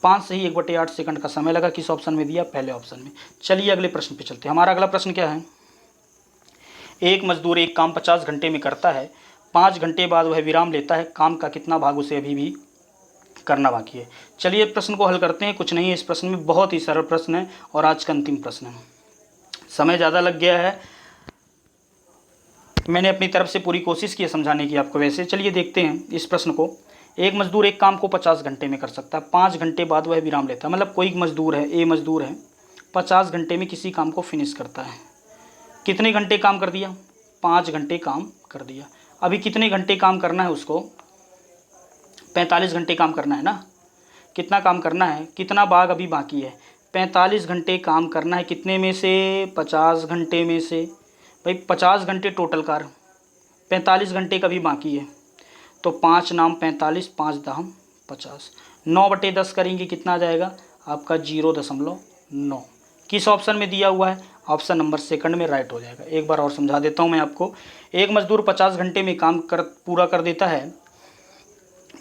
5 सही 1 बटे 8 सेकंड का समय लगा। किस ऑप्शन में दिया, पहले ऑप्शन में। चलिए अगले प्रश्न पे चलते हैं। हमारा अगला प्रश्न क्या है, एक मजदूर एक काम 50 घंटे में करता है, 5 घंटे बाद वह विराम लेता है, काम का कितना भाग उसे अभी भी करना बाकी है। चलिए प्रश्न को हल करते हैं। कुछ नहीं है इस प्रश्न में, बहुत ही सरल प्रश्न है और आज का अंतिम प्रश्न है। समय ज़्यादा लग गया है, मैंने अपनी तरफ से पूरी कोशिश की है समझाने की आपको। वैसे चलिए देखते हैं इस प्रश्न को। एक मजदूर एक काम को 50 घंटे में कर सकता है, 5 घंटे बाद वह विराम लेता है। मतलब कोई मजदूर है, ए मजदूर है, 50 घंटे में किसी काम को फिनिश करता है। कितने घंटे काम कर दिया, 5 घंटे काम कर दिया। अभी कितने घंटे काम करना है उसको, 45 घंटे काम करना है ना। कितना काम करना है, कितना भाग अभी बाकी है, 45 घंटे काम करना है। कितने में से, 50 घंटे में से। भाई 50 घंटे टोटल कार, 45 घंटे का भी बाकी है, तो 5 नाम 45, 5 दाम 50, 9/10 करेंगे कितना आ जाएगा आपका 0.9। किस ऑप्शन में दिया हुआ है, ऑप्शन नंबर सेकंड में राइट हो जाएगा। एक बार और समझा देता हूँ मैं आपको। एक मजदूर 50 घंटे में काम पूरा कर देता है,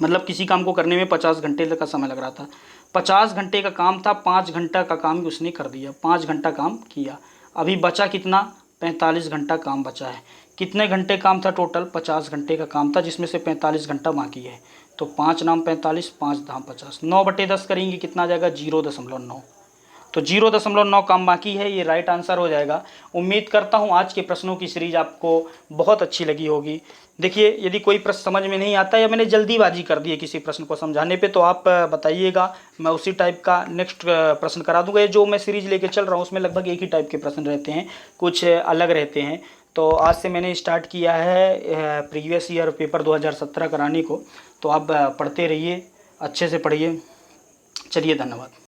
मतलब किसी काम को करने में 50 घंटे तक का समय लग रहा था, 50 घंटे का काम था, 5 घंटा का काम उसने कर दिया, 5 घंटा काम किया, अभी बचा कितना 45 घंटा काम बचा है। कितने घंटे काम था टोटल, 50 घंटे का काम था जिसमें से 45 घंटा बाकी है, तो 5 नाम 45, 5 दाम 50, 9/10 करेंगे कितना आ जाएगा 0.9। तो 0.9 काम बाकी है, ये राइट आंसर हो जाएगा। उम्मीद करता हूँ आज के प्रश्नों की सीरीज आपको बहुत अच्छी लगी होगी। देखिए यदि कोई प्रश्न समझ में नहीं आता या मैंने जल्दीबाजी कर दी है किसी प्रश्न को समझाने पे तो आप बताइएगा, मैं उसी टाइप का नेक्स्ट प्रश्न करा दूंगा। ये जो मैं सीरीज लेके चल रहा हूँ उसमें लगभग एक ही टाइप के प्रश्न रहते हैं, कुछ अलग रहते हैं। तो आज से मैंने स्टार्ट किया है प्रीवियस ईयर पेपर 2017 कराने को, तो आप पढ़ते रहिए, अच्छे से पढ़िए। चलिए धन्यवाद।